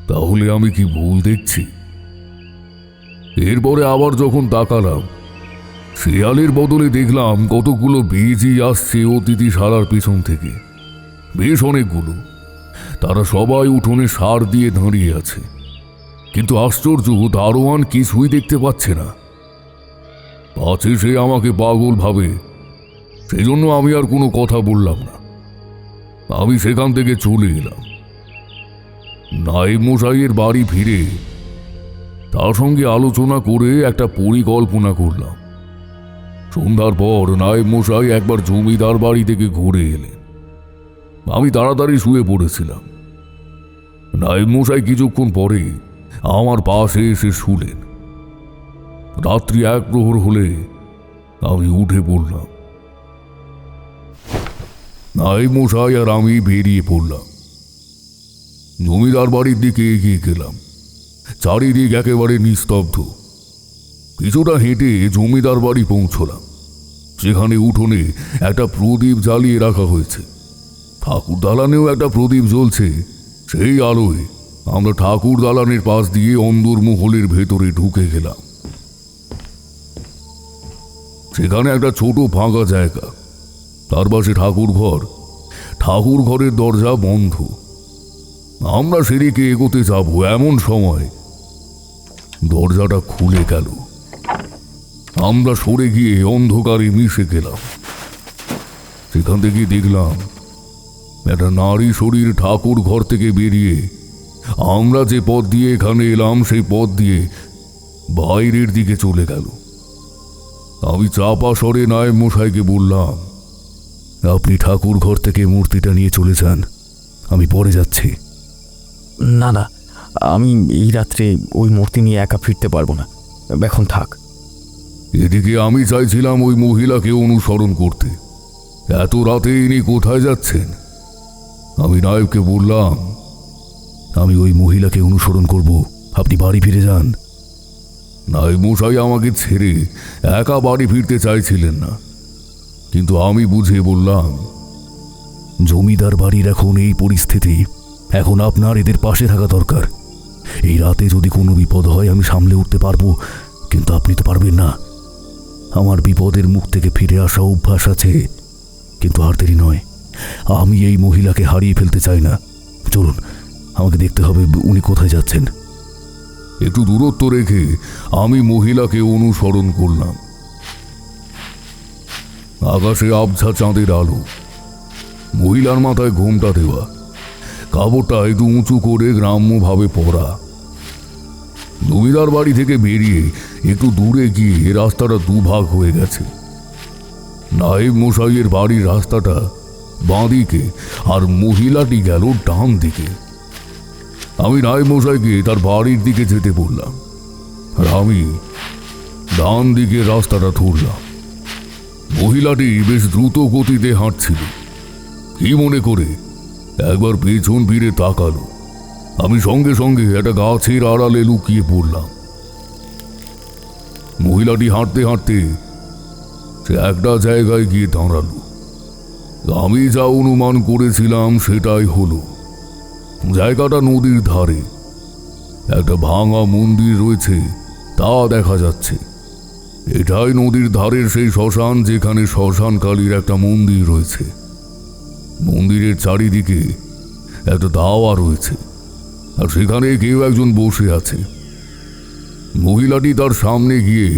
তাহলে আমি কি ভুল দেখছি? এরপরে আবার যখন তাকালাম, শেয়ালের বদলে দেখলাম কতগুলো বেজি আসছে অতিথিশালার পিছন থেকে, বেশ অনেকগুলো। তারা সবাই উঠোনে সার দিয়ে দাঁড়িয়ে আছে, কিন্তু আশ্চর্য, দারোয়ান কিছুই দেখতে পাচ্ছে না। পাছে সে আমাকে পাগল ভাবে, সেই জন্য আমি আর কোনো কথা বললাম না। আমি সেখান থেকে চলে এলাম। নায়েব মশাইয়ের বাড়ি ফিরে তার সঙ্গে আলোচনা করে একটা পরিকল্পনা করলাম। সন্ধ্যার পর নায়েব মশাই একবার জমিদার বাড়ি থেকে ঘুরে এলেন। আমি তাড়াতাড়ি শুয়ে পড়েছিলাম। নায়েব মশাই কিছুক্ষণ পরে আমার পাশে এসে শুলেন। রাত্রি 1 প্রহর হলে আমি উঠে পড়লাম। নায়েব মশাই আর আমি বেরিয়ে পড়লাম। জমিদার বাড়ির দিকে এগিয়ে গেলাম। চারিদিক একেবারে নিস্তব্ধ। কিছুটা হেঁটে জমিদার বাড়ি পৌঁছলাম। সেখানে উঠোনে একটা প্রদীপ জ্বালিয়ে রাখা হয়েছে। ঠাকুর দালানেও একটা প্রদীপ জ্বলছে। সেই আলোয় আমরা ঠাকুর দালানের পাশ দিয়ে অন্দরমহলের ভেতরে ঢুকে গেলাম। সেখানে একটা ছোট ফাঁকা জায়গা, তার পাশে ঠাকুর ঘর। ঠাকুর ঘরের দরজা বন্ধ। আমরা সেদিকে এগোতে যাব এমন সময় দরজাটা খুলে গেল। আমরা সরে গিয়ে অন্ধকারে মিশে গেলাম। সেখান থেকে দেখলাম একটা নারী শরীর ঠাকুর ঘর থেকে বেরিয়ে আমরা যে পথ দিয়ে এখানে এলাম সেই পথ দিয়ে বাইরের দিকে চলে গেল। আমি চাপা স্বরে নায়েব মশাইকে বললাম,
আপনি ঠাকুর ঘর থেকে মূর্তিটা নিয়ে চলে যান, আমি পরে যাচ্ছি।
না না, আমি এই রাত্রে ওই মূর্তি নিয়ে একা ফিরতে পারবো না, এখন থাক।
এদিকে আমি চাইছিলাম ওই মহিলাকে অনুসরণ করতে। এত রাতে ইনি কোথায় যাচ্ছেন? আমি নায়েবকে বললাম,
আমি ওই মহিলাকে অনুসরণ করব, আপনি বাড়ি ফিরে যান।
নায়েব মশাই আমাকে ছেড়ে একা বাড়ি ফিরতে চাইছিলেন না, কিন্তু আমি বুঝিয়ে বললাম,
জমিদার বাড়ির এখন এই পরিস্থিতি, এখন আপনার এদের পাশে থাকা দরকার। এই রাতে যদি কোনো বিপদ হয় আমি সামলে উঠতে পারবো, কিন্তু আপনি তো পারবেন না। আমার বিপদের মুখ থেকে ফিরে আসা অভ্যাস আছে, কিন্তু আর দেরি নয়। আমি এই মহিলাকে হারিয়ে ফেলতে চাই না। চলুন, আমাকে দেখতে হবে উনি কোথায় যাচ্ছেন।
একটু দূরত্ব রেখে আমি মহিলাকে অনুসরণ করলাম। আকাশে আবছা চাঁদের আলো। মহিলার মাথায় ঘোমটা দেওয়া, কাপড়টা একটু উঁচু করে গ্রাম্যভাবে পরা। জমিদার বাড়ি থেকে বেরিয়ে একটু দূরে গিয়ে রাস্তাটা দুভাগ হয়ে গেছে। নায়েব মশাইয়ের বাড়ির রাস্তাটা বাঁ দিকে আর মহিলাটি গেল ডান দিকে। আমি নায়েব মশাইকে তার বাড়ির দিকে যেতে বললাম, আর আমি ডান দিকে রাস্তাটা ধরলাম। মহিলাটি বেশ দ্রুত গতিতে হাঁটছিল। কি মনে করে একবার পেছন ফিরে তাকালো। আমি সঙ্গে সঙ্গে একটা গাছের আড়ালে লুকিয়ে পড়লাম। মহিলাটি হাঁটতে হাঁটতে সে একটা জায়গায় গিয়ে দাঁড়ালো। আমি যা অনুমান করেছিলাম সেটাই হলো। জায়গাটা নদীর ধারে। একটা ভাঙা মন্দির রয়েছে তা দেখা যাচ্ছে। এটাই নদীর ধারের সেই শ্মশান যেখানে শ্মশানকালীর একটা মন্দির রয়েছে। মন্দিরের চারিদিকে একটা দাওয়া রয়েছে, আর সেখানে কেউ একজন বসে আছে। মহিলাটি তার সামনে গিয়ে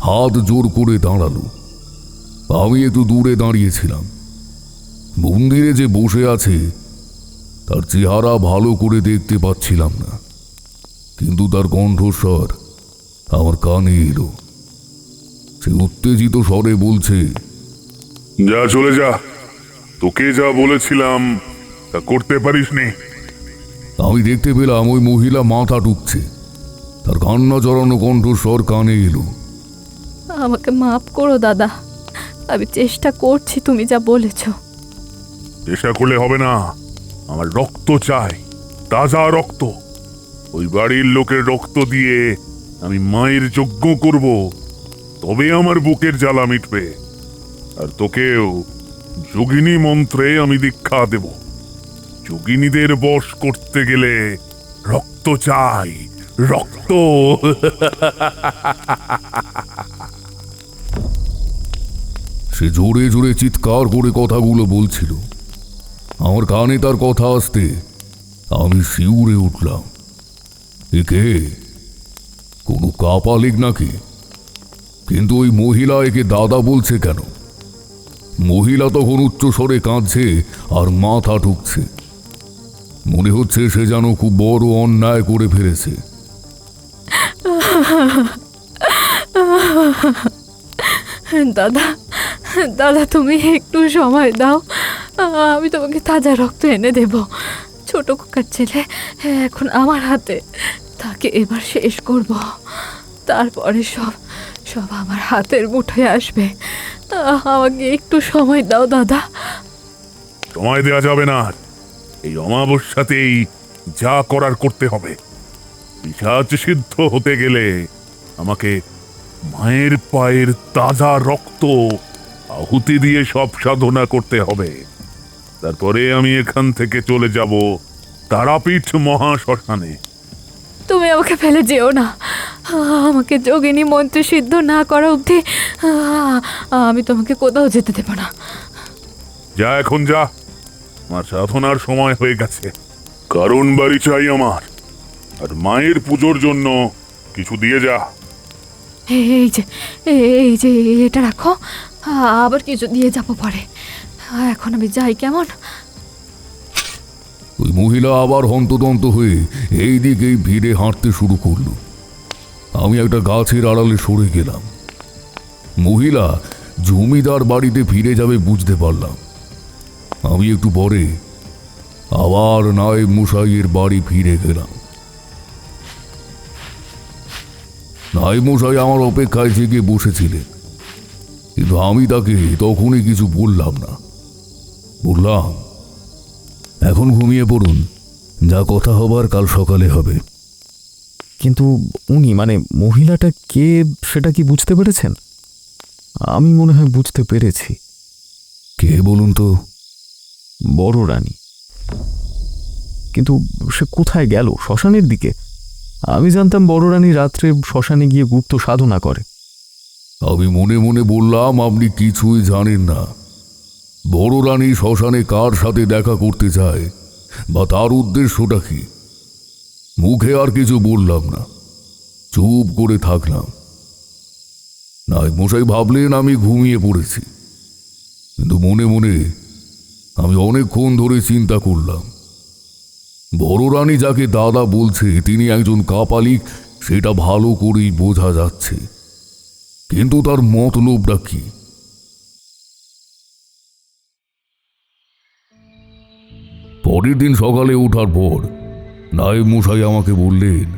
হাত জোর করে দাঁড়ালো। আমি একটু দূরে দাঁড়িয়েছিলাম। মন্দিরে যে বসে আছে তার চেহারা ভালো করে দেখতে পাচ্ছিলাম না, কিন্তু তার কণ্ঠস্বর আমার কানে এলো। সে উত্তেজিত স্বরে বলছে,
যা চলে যা, তোকে যা বলেছিলাম তা করতে পারিসনি।
আমি দেখতে পেলাম ওই মহিলা মাথা টুকছে। তার কান্না জড়ানো কণ্ঠস্বর কানে এলো।
আমাকে মাফ করো দাদা, আমি চেষ্টা করছি তুমি যা বলেছ।
চেষ্টা করলে হবে না, আমার রক্ত চাই, তাজা রক্ত। ওই বাড়ির লোকের রক্ত দিয়ে আমি মায়ের যজ্ঞ করব, তবে আমার বুকের জ্বালা মিটবে। আর তোকেও যোগিনী মন্ত্রে আমি দীক্ষা দেব। যোগিনীদের বশ করতে গেলে রক্ত চাই, রক্ত।
সে জোরে জোরে চিৎকার করে কথাগুলো বলছিল। আমার কানে তার কথা আসতে আমি শিউরে উঠলাম। একে কোনো কাপালিক নাকি? কিন্তু ওই মহিলা একে দাদা বলছে কেন? মহিলা তখন উচ্চস্বরে কাঁদছে আর মাথা ঠুকছে। মনে হচ্ছে সে যেন খুব বড় অন্যায় করে ফেলেছে।
দাদা, দাদা তুমি একটু সময় দাও, আমি তোমাকে তাজা রক্ত এনে দেব। ছোট খোকার ছেলে এখন আমার হাতে, তাকে আগে এবার শেষ করব, তারপরে সব সব আমার হাতের মুঠোয় আসবে। আমাকে একটু সময় দাও দাদা।
সময় দেওয়া যাবে না, এই অমাবস্যাতেই যা করার করতে হবে। পিশাচ সিদ্ধ হতে গেলে আমাকে মায়ের পায়ের তাজা রক্ত আহুতি দিয়ে সব সাধনা করতে হবে। তারপরে আমি এখান থেকে চলে যাব তারাপীঠ মহাশ্মশানে।
তুমি আমাকে ফেলে যেও না, আমাকে যোগিনী মন্ত্রে সিদ্ধ না করা অবধি আমি তোমাকে কোথাও যেতে দেব না।
যা, এখন যা, আমার সাধনার সময় হয়ে গেছে। কারণ বাড়ি চাই আমার, আর মায়ের পুজোর জন্য কিছু দিয়ে যা।
এই যে এটা রাখো, আবার কিছু দিয়ে যাবো পরে। এখন আমি যাই কেমন?
ওই মহিলা আবার হন্তদন্ত হয়ে এই দিকেই ভিড়ে হাঁটতে শুরু করলো। আমি একটা গাছের আড়ালে সরে গেলাম। মহিলা জমিদার বাড়িতে ফিরে যাবে বুঝতে পারলাম। আমি একটু পরে আবার নায়েব মশাইয়ের বাড়ি ফিরে গেলাম। নায়েব মশাই আমার অপেক্ষায় জেগে বসেছিলেন, কিন্তু আমি তাকে তখনই কিছু বললাম না। বললাম, এখন ঘুমিয়ে পড়ুন, যা কথা হবার কাল সকালে হবে।
কিন্তু উনি মানে মহিলাটা কে সেটা কি বুঝতে পেরেছেন? আমি মনে হয় বুঝতে পেরেছি।
কে বলুন তো?
বড় রানী। কিন্তু সে কোথায় গেল? শ্মশানের দিকে? আমি জানতাম বড় রানী রাত্রে শ্মশানে গিয়ে গুপ্ত সাধনা করে।
আমি মনে মনে বললাম, আপনি কিছুই জানেন না। বড় রানী শ্মশানে কার সাথে দেখা করতে চায় বা তার উদ্দেশ্যটা কি। মুখে আর কিছু বললাম না, চুপ করে থাকলাম। নায়েব মশাই ভাবলেন আমি ঘুমিয়ে পড়েছি, কিন্তু মনে মনে আমি অনেকক্ষণ ধরে চিন্তা করলাম। বড় রানী যাকে দাদা বলছে তিনি একজন কাপালিক, সেটা ভালো করেই বোঝা যাচ্ছে, কিন্তু তার মতলবটা কি? পরের দিন সকালে ওঠার পর নায়েব মশাই আমাকে বললেন,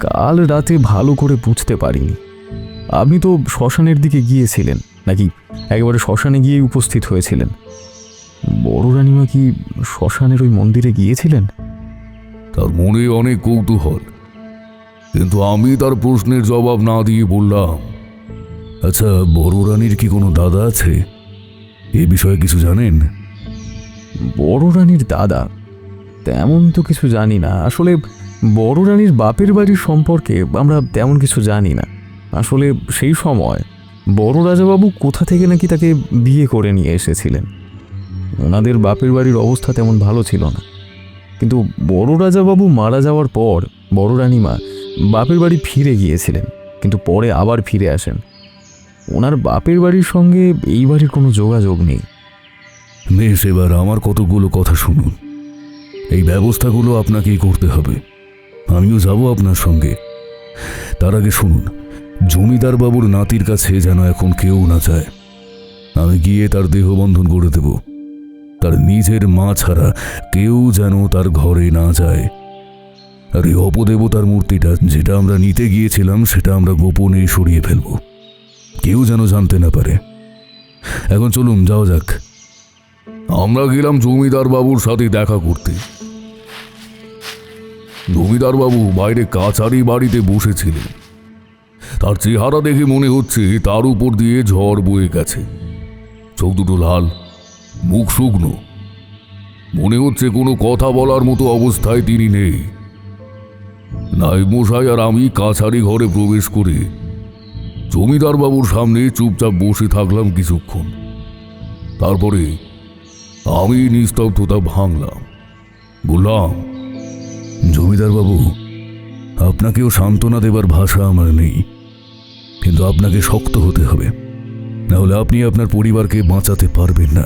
কাল রাতে ভালো করে বুঝতে পারিনি। আপনি তো শ্মশানের দিকে গিয়েছিলেন নাকি একেবারে শ্মশানে গিয়ে উপস্থিত হয়েছিলেন? বড় রানীমা কি শ্মশানের ওই মন্দিরে গিয়েছিলেন?
তার মনে অনেক কৌতূহল, কিন্তু আমি তার প্রশ্নের জবাব না দিয়ে বললাম, আচ্ছা, বড় রানীর কি কোনো দাদা আছে? এ বিষয়ে কিছু জানেন?
বড় রানীর দাদা? তেমন তো কিছু জানি না। আসলে বড় রানীর বাপের বাড়ির সম্পর্কে আমরা তেমন কিছু জানি না। আসলে সেই সময় বড় রাজাবাবু কোথা থেকে নাকি তাকে বিয়ে করে নিয়ে এসেছিলেন। ওনাদের বাপের বাড়ির অবস্থা তেমন ভালো ছিল না, কিন্তু বড় রাজাবাবু মারা যাওয়ার পর বড় রানীমা বাপের বাড়ি ফিরে গিয়েছিলেন, কিন্তু পরে আবার ফিরে আসেন। ওনার বাপের বাড়ির সঙ্গে এই বাড়ির কোনো যোগাযোগ নেই।
বেশ, এবার আমার কতগুলো কথা শুনুন। এই ব্যবস্থাগুলো আপনাকেই করতে হবে, আমিও যাব আপনার সঙ্গে। তার আগে শুনুন, জমিদার বাবুর নাতির কাছে যেন এখন কেউ না যায়। আমি গিয়ে তার দেহবন্ধন করে দেব। তার নিজের মা ছাড়া কেউ যেন তার ঘরে না যায়। আর এই অপদেবতার মূর্তিটা যেটা আমরা নিতে গিয়েছিলাম সেটা আমরা গোপনে সরিয়ে ফেলব, কেউ যেন জানতে না পারে। এখন চলুন, যাওয়া যাক। আমরা গেলাম জমিদার বাবুর সাথে দেখা করতে। জমিদার বাবু বাইরে কাছারি বাড়িতে বসেছিলেন। তার চেহারা দেখে মনে হচ্ছে তার উপর দিয়ে ঝড় বয়ে গেছে। চোখ দুটো লাল, মুখ শুকনো, মনে হচ্ছে কোনো কথা বলার মতো অবস্থায় তিনি নেই। নায়েব মশাই আর আমি কাছারি ঘরে প্রবেশ করে জমিদার বাবুর সামনে চুপচাপ বসে থাকলাম কিছুক্ষণ। তারপরে আমি নিস্তব্ধতা ভাঙলাম। বললাম, জমিদার বাবু, আপনাকেও সান্ত্বনা দেবার ভাষা আমার নেই, কিন্তু আপনাকে শক্ত হতে হবে, নাহলে আপনি আপনার পরিবারকে বাঁচাতে পারবেন না।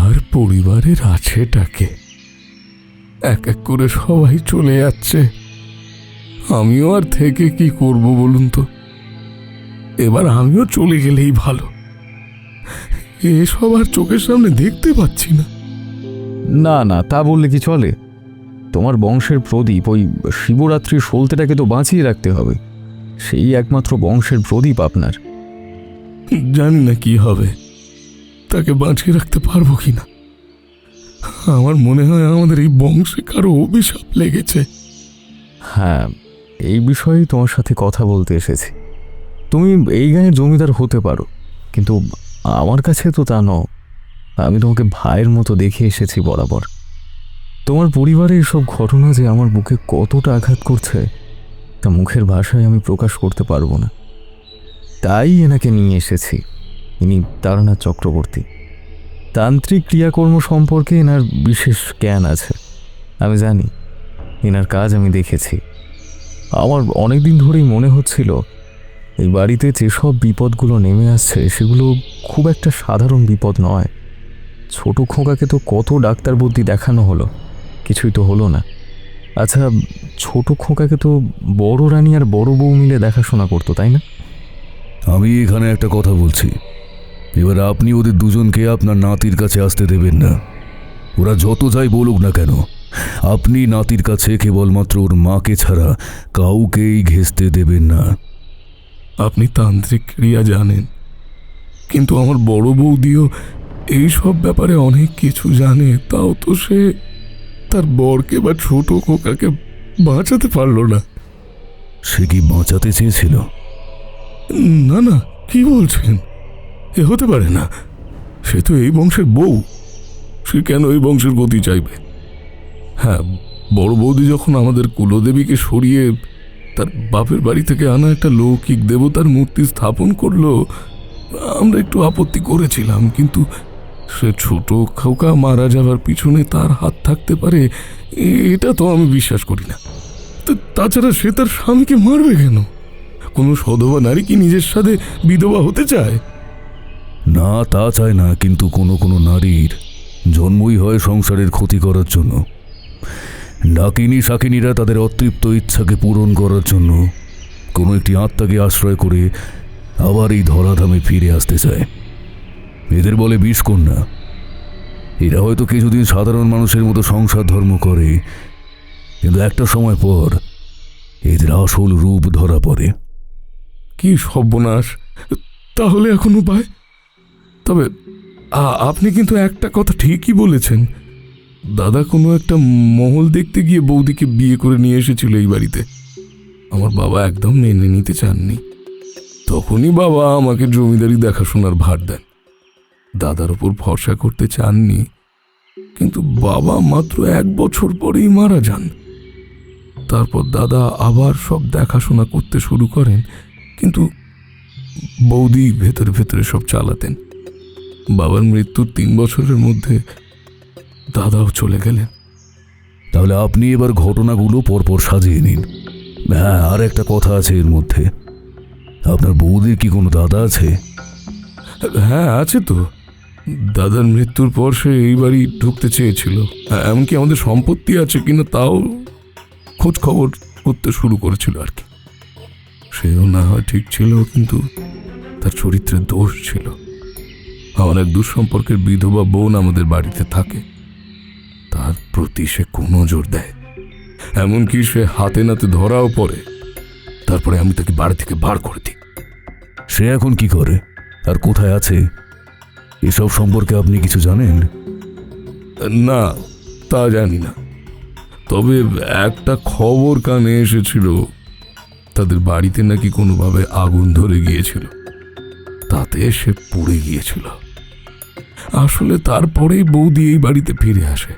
আর পরিবারের আছেটাকে? এক এক করে সবাই চলে যাচ্ছে, আমিও আর থেকে কি করব বলুন তো? এবার আমিও চলে গেলেই ভালো। এসব আর চোখের সামনে দেখতে পাচ্ছি না।
না না, তা বললে কি চলে? তোমার বংশের প্রদীপ, ওই শিবরাত্রির সলতেটাকে তো বাঁচিয়ে রাখতে হবে। সেই একমাত্র বংশের প্রদীপ আপনার।
জানি না কি হবে, তাকে বাঁচিয়ে রাখতে পারবো কিনা। আমার মনে হয় আমাদের এই বংশে কারো অভিশাপ লেগেছে।
হ্যাঁ, এই বিষয়েই তোমার সাথে কথা বলতে এসেছি। তুমি এই গাঁয়ের জমিদার হতে পারো, কিন্তু আমার কাছে তো তা নও। আমি তোমাকে ভাইয়ের মতো দেখে এসেছি বরাবর। তোমার পরিবারে এসব ঘটনা যে আমার বুকে কতটা আঘাত করছে তা মুখের ভাষায় আমি প্রকাশ করতে পারবো না। তাই এনাকে নিয়ে এসেছি। ইনি তারানাথ চক্রবর্তী। তান্ত্রিক ক্রিয়াকর্ম সম্পর্কে এনার বিশেষ জ্ঞান আছে। আমি জানি, এনার কাজ আমি দেখেছি। আমার অনেক দিন ধরেই মনে হচ্ছিল এই বাড়িতে যেসব বিপদগুলো নেমে আসছে সেগুলো খুব একটা সাধারণ বিপদ নয়। ছোট খোকাকে তো কত ডাক্তার বুদ্ধি দেখানো হলো, কিছুই তো হলো না। আচ্ছা, ছোট খোকাকে তো বড় রানী আর বড় বউ মিলে দেখাশোনা করতো, তাই না?
আমি এখানে একটা কথা বলছি, এবার আপনি ওদের দুজনকে আপনার নাতির কাছে আসতে দেবেন না। ওরা যত যাই বলুক না কেন, আপনি নাতির কাছে কেবলমাত্র ওর মাকে ছাড়া কাউকেই ঘেঁষতে দেবেন না।
আপনি তান্ত্রিক ক্রিয়া জানেন, কিন্তু আমার বড় বৌদিও এই সব ব্যাপারে অনেক কিছু জানে, তাও তো সে তার বরকে বা ছোট খোকাকে বাঁচাতে পারলো না।
সে কি বাঁচাতে চেয়েছিল?
না না, কি বলছেন? এ হতে পারে না। সে তো এই বংশের বউ, সে কেন এই বংশের গতি চাইবে? হ্যাঁ, বড় বৌদি যখন আমাদের কুলদেবীকে সরিয়ে তার বাপের বাড়ি থেকে আনা একটা লৌকিক দেবতার মূর্তি স্থাপন করলো, আমরা একটু আপত্তি করেছিলাম, কিন্তু সে ছোট খোকা মারা যাওয়ার পিছনে তার হাত থাকতে পারে এটা তো আমি বিশ্বাস করি না। তাছাড়া সে তার স্বামীকে মারবে কেন? কোনো সধবা নারী কি নিজের সাথে বিধবা হতে চায়?
না, তা চায় না, কিন্তু কোনো কোনো নারীর জন্মই হয় সংসারের ক্ষতি করার জন্য। ডাকিনী শাকিনীরা তাদের অতৃপ্ত ইচ্ছাকে পূরণ করার জন্য কোনো একটি আত্মাকে আশ্রয় করে আবার এই ধরাধামে ফিরে আসতে চায়। এদের বলে বিষকন্যা। এরা হয়তো কিছুদিন সাধারণ মানুষের মতো সংসার ধর্ম করে, কিন্তু একটা সময় পর এদের আসল রূপ ধরা পড়ে।
কি সর্বনাশ! তাহলে এখন উপায়? তবে আপনি কিন্তু একটা কথা ঠিকই বলেছেন। দাদা কোনো একটা মহল দেখতে গিয়ে বৌদিকে বিয়ে করে নিয়ে এসেছিল এই বাড়িতে। আমার বাবা একদম মেনে নিতে চাননি। তখনই বাবা আমাকে জমিদারি দেখাশোনার ভার দেন। দাদার ওপর ভরসা করতে চাননি, কিন্তু বাবা মাত্র 1 বছর পরেই মারা যান। তারপর দাদা আবার সব দেখাশোনা করতে শুরু করেন, কিন্তু বৌদি ভেতরে ভেতরে সব চালাতেন। বাবার মৃত্যুর 3 বছরের মধ্যে দাদাও চলে গেলেন।
তাহলে আপনি এবার ঘটনাগুলো পরপর সাজিয়ে নিন। হ্যাঁ, আর একটা কথা আছে এর মধ্যে। আপনার বৌদির কি কোনো দাদা আছে?
হ্যাঁ, আছে তো। দাদার মৃত্যুর পর সে এই বাড়ি ঢুকতে চেয়েছিল, এমনকি আমাদের সম্পত্তি আছে কিনা তাও খোঁজ খবর করতে শুরু করেছিল আর কি। সেও না হয় ঠিক ছিল, কিন্তু তার চরিত্রের দোষ ছিল। আমার এক দুঃসম্পর্কের বিধবা বোন আমাদের বাড়িতে থাকে, তার প্রতি সে কুনজর দেয়, এমনকি সে হাতে নাতে ধরাও পড়ে। তারপরে আমি তাকে বাড়ি থেকে বার করে দিই।
সে এখন কি করে আর কোথায় আছে এসব সম্পর্কে আপনি কিছু জানেন?
না, তা জানি না। তবে একটা খবর কানে এসেছিল, তাদের বাড়িতে নাকি কোনোভাবে আগুন ধরে গিয়েছিল, তাতে সে পুড়ে গিয়েছিল। আসলে তারপরেই বৌদি এই বাড়িতে ফিরে আসে।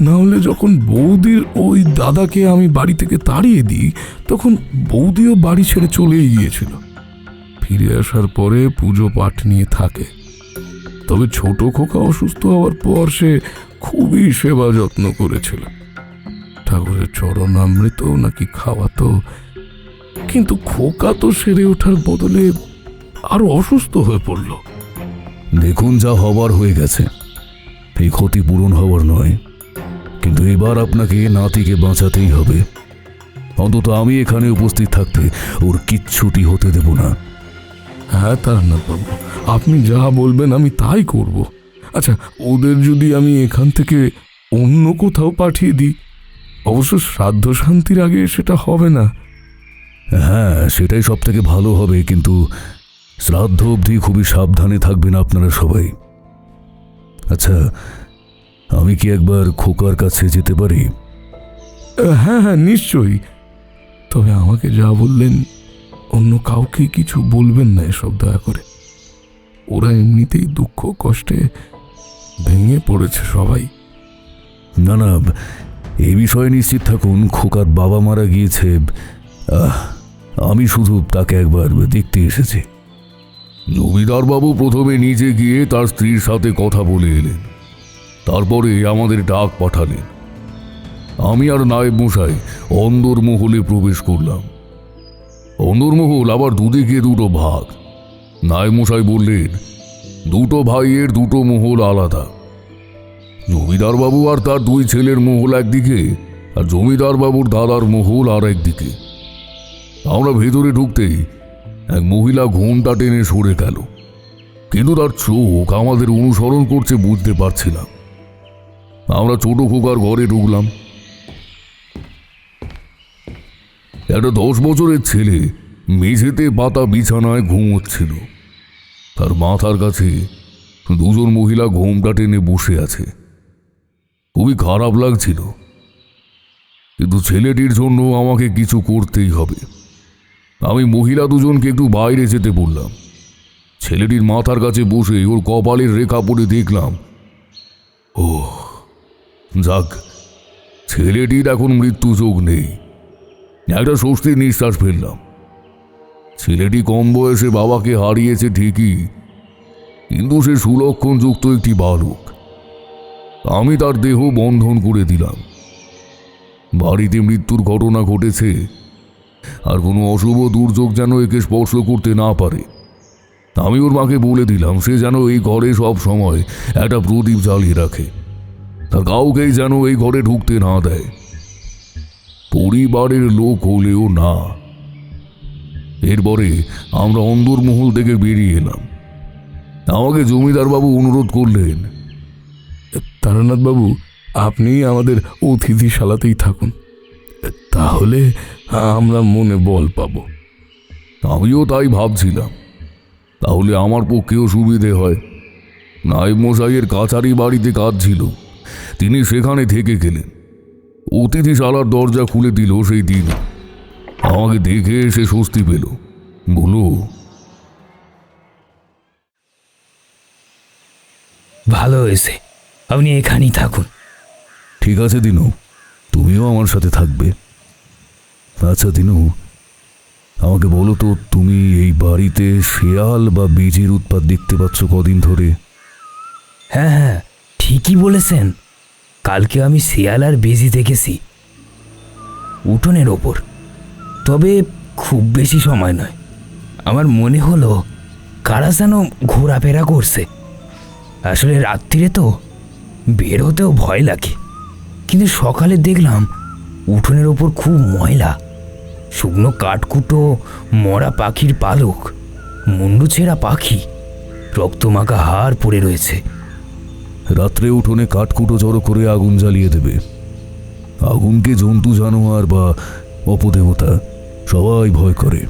না হলে যখন বৌদির ওই দাদাকে আমি বাড়ি থেকে তাড়িয়ে দিই, তখন বৌদিও বাড়ি ছেড়ে চলেই গিয়েছিল। ফিরে আসার পরে পুজো পাঠ নিয়ে থাকে। তবে ছোট খোকা অসুস্থ হওয়ার পর সে খুবই সেবা যত্ন করেছিল। ঠাকুরের চরণামৃত নাকি খাওয়াতো, কিন্তু খোকা তো সেরে ওঠার বদলে আরো অসুস্থ হয়ে পড়ল।
দেখুন, যা হবার হয়ে গেছে, এই ক্ষতি পূরণ হওয়ার নয়, কিন্তু এবার আপনাকে নাতিকে বাঁচাতেই হবে। অন্তত আমি এখানে উপস্থিত থাকতে ওর কিচ্ছুটি হতে দেব না।
হ্যাঁ তারানাথ বাবু, আপনি যা বলবেন আমি তাই করব। আচ্ছা, ওদের যদি আমি এখান থেকে অন্য কোথাও পাঠিয়ে দিই অবশ্য শ্রাদ্ধ শান্তির আগে সেটা হবে না।
হ্যাঁ, সেটাই সব থেকে ভালো হবে, কিন্তু শ্রাদ্ধ অবধি খুবই সাবধানে থাকবেন আপনারা সবাই। আচ্ছা, আমি কি একবার খোকার কাছে যেতে পারি?
হ্যাঁ হ্যাঁ, নিশ্চয়ই। তবে আমাকে যা বললেন অন্য কাউকে কিছু বলবেন না এসব, দয়া করে। ওরা এমনিতেই দুঃখ কষ্টে ভেঙে পড়েছে সবাই।
না না, এই বিষয়ে নিশ্চিত থাকুন, খোকার বাবা মারা গিয়েছে। আমি শুধু তাকে একবার দেখতে এসেছি।
জমিদার বাবু প্রথমে নিজে গিয়ে তার স্ত্রীর সাথে কথা বলে এলেন, তারপরে আমাদের ডাক পাঠালেন। আমি আর নায়েব মশাই অন্দরমহলে প্রবেশ করলাম। অন্দরমহল আবার দুদিকে দুটো ভাগ। নায়েব মশাই বললেন, দুটো ভাইয়ের দুটো মহল আলাদা। জমিদার বাবু আর তার দুই ছেলের মহল একদিকে, আর জমিদার বাবুর দাদার মহল আর একদিকে। আমরা ভেতরে ঢুকতেই এক মহিলা ঘোমটা টেনে সরে গেল, কিন্তু তার চোখ আমাদের অনুসরণ করছে বুঝতে পারছিলাম। আমরা ছোট খোকার ঘরে ঢুকলাম। একটা 10 বছরের ছেলে মেঝেতে পাতা বিছানায় ঘুমোচ্ছিল। তার মাথার কাছে দুজন মহিলা ঘোমটা টেনে বসে আছে। খুবই খারাপ লাগছিল, কিন্তু ছেলেটির জন্য আমাকে কিছু করতেই হবে। আমি মহিলা দুজনকে একটু বাইরে যেতে বললাম। ছেলেটির মাথার কাছে বসে ওর কপালের রেখা পড়ে দেখলাম, ও যাক, ছেলেটির এখন মৃত্যু যোগ নেই। একটা স্বস্তির নিঃশ্বাস ফেললাম। ছেলেটি কম বয়সে বাবাকে হারিয়েছে ঠিকই, কিন্তু সে সুলক্ষণযুক্ত একটি বালক। আমি তার দেহ বন্ধন করে দিলাম। বাড়িতে মৃত্যুর ঘটনা ঘটেছে, আর কোনো অশুভ দুর্যোগ যেন একে স্পর্শ করতে না পারে। আমি ওর মাকে বলে দিলাম সে যেন এই ঘরে সব সময় একটা প্রদীপ জ্বালিয়ে রাখে, তার কাউকেই যেন এই ঘরে ঢুকতে না দেয়, পরিবারের লোক হলেও না। এরপরে আমরা অন্দরমহল থেকে বেরিয়ে এলাম। আমাকে জমিদার বাবু অনুরোধ করলেন,
তারানাথ বাবু, আপনি আমাদের অতিথিশালাতেই থাকুন, তাহলে আমরা মনে বল পাব।
আমিও তাই ভাবছিলাম, তাহলে আমার পক্ষেও সুবিধে হয়। নায়েব মশাইয়ের কাছারি বাড়িতে কাজ ছিল, তিনি সেখানে থেকে গেলেন। অতিথিশালার দরজা খুলে দিল সেই দিন। আমাকে দেখে সে স্বস্তি পেল, বলো,
ভালো হয়েছে, আপনি এখানেই থাকুন।
ঠিক আছে দিনু, তুমিও আমার সাথে থাকবে। আচ্ছা দিনু, আমাকে বলো তো, তুমি এই বাড়িতে শেয়াল বা বেজির উৎপাত দেখতে পাচ্ছ কদিন ধরে?
হ্যাঁ হ্যাঁ, ঠিকই বলেছেন। কালকে আমি শিয়াল আর বেজি দেখেছি উঠোনের ওপর, তবে খুব বেশি সময় নয়। আমার মনে হলো কারা যেন ঘোরাফেরা করছে। আসলে রাত্রিরে তো বের হতেও ভয় লাগে, কিন্তু সকালে দেখলাম উঠোনের ওপর খুব ময়লা, শুকনো কাঠকুটো, মরা পাখির পালক, মুন্ডু ছেঁড়া পাখি, রক্তমাখা হাড় পড়ে রয়েছে।
রাত্রে উঠোনে কাঠকুটো জড়ো করে আগুন জ্বালিয়ে দেবে। আগুনকে জন্তু জানোয়ার বা অপদেবতা সবাই ভয় করে।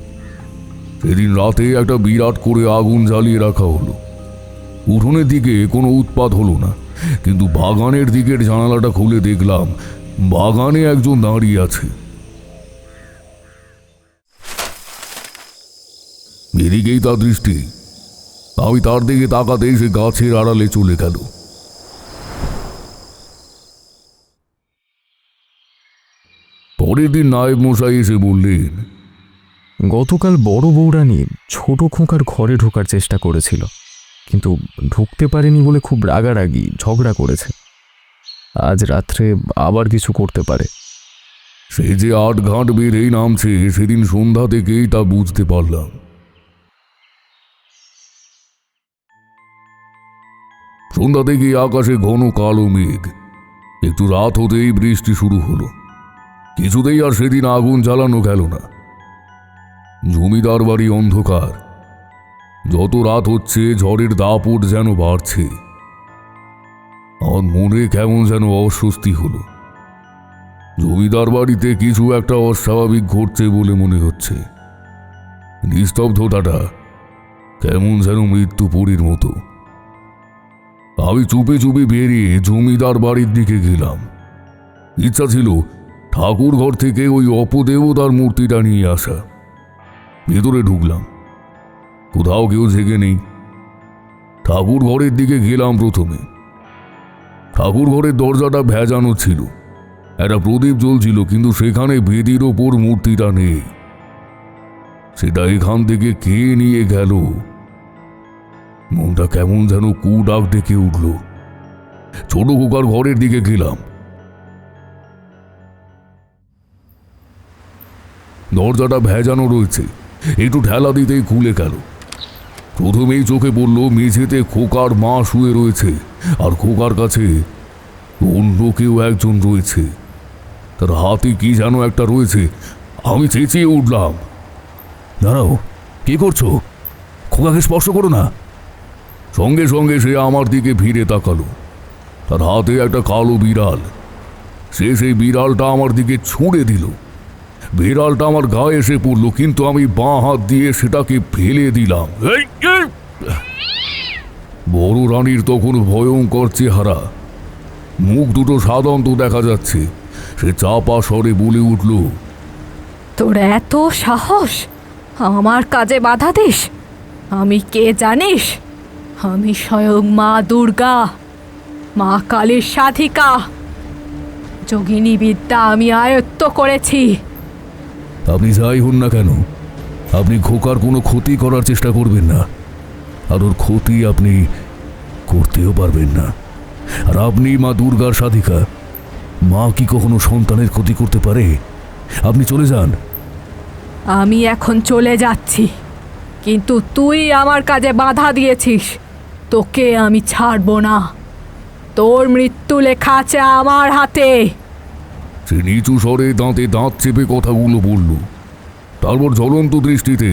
সেদিন রাতে একটা বিরাট করে আগুন জ্বালিয়ে রাখা হলো। উঠোনের দিকে কোনো উৎপাত হলো না, কিন্তু বাগানের দিকের জানালাটা খুলে দেখলাম বাগানে একজন দাঁড়িয়ে আছে। এদিকেই তার দৃষ্টি। আমি তার দিকে তাকাতেই সে গাছের আড়ালে চলে গেল। পরের দিন নায়েব মশাই এসে বললেন,
গতকাল বড় বৌরানী ছোট খোকার ঘরে ঢোকার চেষ্টা করেছিল, কিন্তু ঢুকতে পারেনি বলে খুব রাগারাগি ঝগড়া করেছে। আজ রাত্রে আবার কিছু করতে পারে।
সে যে 8 ঘাট বেড়েই নামছে সেদিন সন্ধ্যা থেকেই তা বুঝতে পারলাম। সন্ধ্যা থেকে আকাশে ঘন কালো মেঘ। একটু রাত হতেই বৃষ্টি শুরু হলো। কিছুতেই আর সেদিন আগুন জ্বালানো গেল না। জমিদার বাড়ি অন্ধকার। যত রাত হচ্ছে ঝড়ের দাপট যেন বাড়ছে। আমার মনে কেমন যেন অস্বস্তি হলো। জমিদার বাড়িতে কিছু একটা অস্বাভাবিক ঘটছে বলে মনে হচ্ছে। নিস্তব্ধতাটা কেমন যেন মৃত্যুপুরীর মতো। আমি চুপে চুপে বেরিয়ে জমিদার বাড়ির দিকে গেলাম। ইচ্ছা ছিল ঠাকুর ঘর থেকে ওই অপদেবতার মূর্তিটা নিয়ে আসা। ভেতরে ঢুকলাম, কোথাও কেউ জেগে নেই। ঠাকুর ঘরের দিকে গেলাম। প্রথমে ঠাকুর ঘরের দরজাটা ভেজানো ছিল, একটা প্রদীপ জ্বলছিল, কিন্তু সেখানে বেদির ওপর মূর্তিটা নেই। সেটা এখান থেকে কে নিয়ে গেল? মনটা কেমন যেন কু ডাক ডেকে উঠল। ছোট খোকার ঘরের দিকে গেলাম। দরজাটা ভেজানো রয়েছে, একটু ঠেলা দিতেই খুলে গেল। প্রথমেই চোখে পড়ল মেঝেতে খোকার মা শুয়ে রয়েছে, আর খোকার কাছে অন্য কেউ একজন রয়েছে। তার হাতে কি যেন একটা রয়েছে। আমি চেঁচিয়ে উঠলাম, দাঁড়াও, কি করছো? খোকাকে স্পর্শ করো না। সঙ্গে সঙ্গে সে আমার দিকে ফিরে তাকালো। তার হাতে একটা কালো বিড়াল। সে সেই বিড়ালটা আমার দিকে ছুঁড়ে দিল। বিড়ালটা আমার গায়ে এসে পড়লো, কিন্তু আমি বাঁ হাত দিয়ে সেটাকে ফেলে দিলাম। বড় রানীর তখন ভয়ঙ্কর চেহারা, মুখ দুটো সাদন্ত দেখা যাচ্ছে। সে চাপা স্বরে বলে উঠল,
তোর এত সাহস আমার কাজে বাধা দিস? আমি কে জানিস? আমি স্বয়ং মা দুর্গা, মা কালীর সাধিকা। যোগিনী বিদ্যা আমি আয়ত্ত করেছি।
আপনি যাই হন না কেন, আপনি খোকার কোনো ক্ষতি করার চেষ্টা করবেন না, আর ওর ক্ষতি আপনি করতেও পারবেন না। আর আপনি মা দুর্গার সাধিকা, মা কি কখনো সন্তানের ক্ষতি করতে পারে? আপনি চলে যান।
আমি এখন চলে যাচ্ছি, কিন্তু তুই আমার কাজে বাধা দিয়েছিস, তোকে আমি ছাড়বো না। তোর মৃত্যু লেখা আছে আমার হাতে।
সে নিচু স্বরে দাঁতে দাঁত চেপে কথাগুলো বলল। তারপর জ্বলন্ত দৃষ্টিতে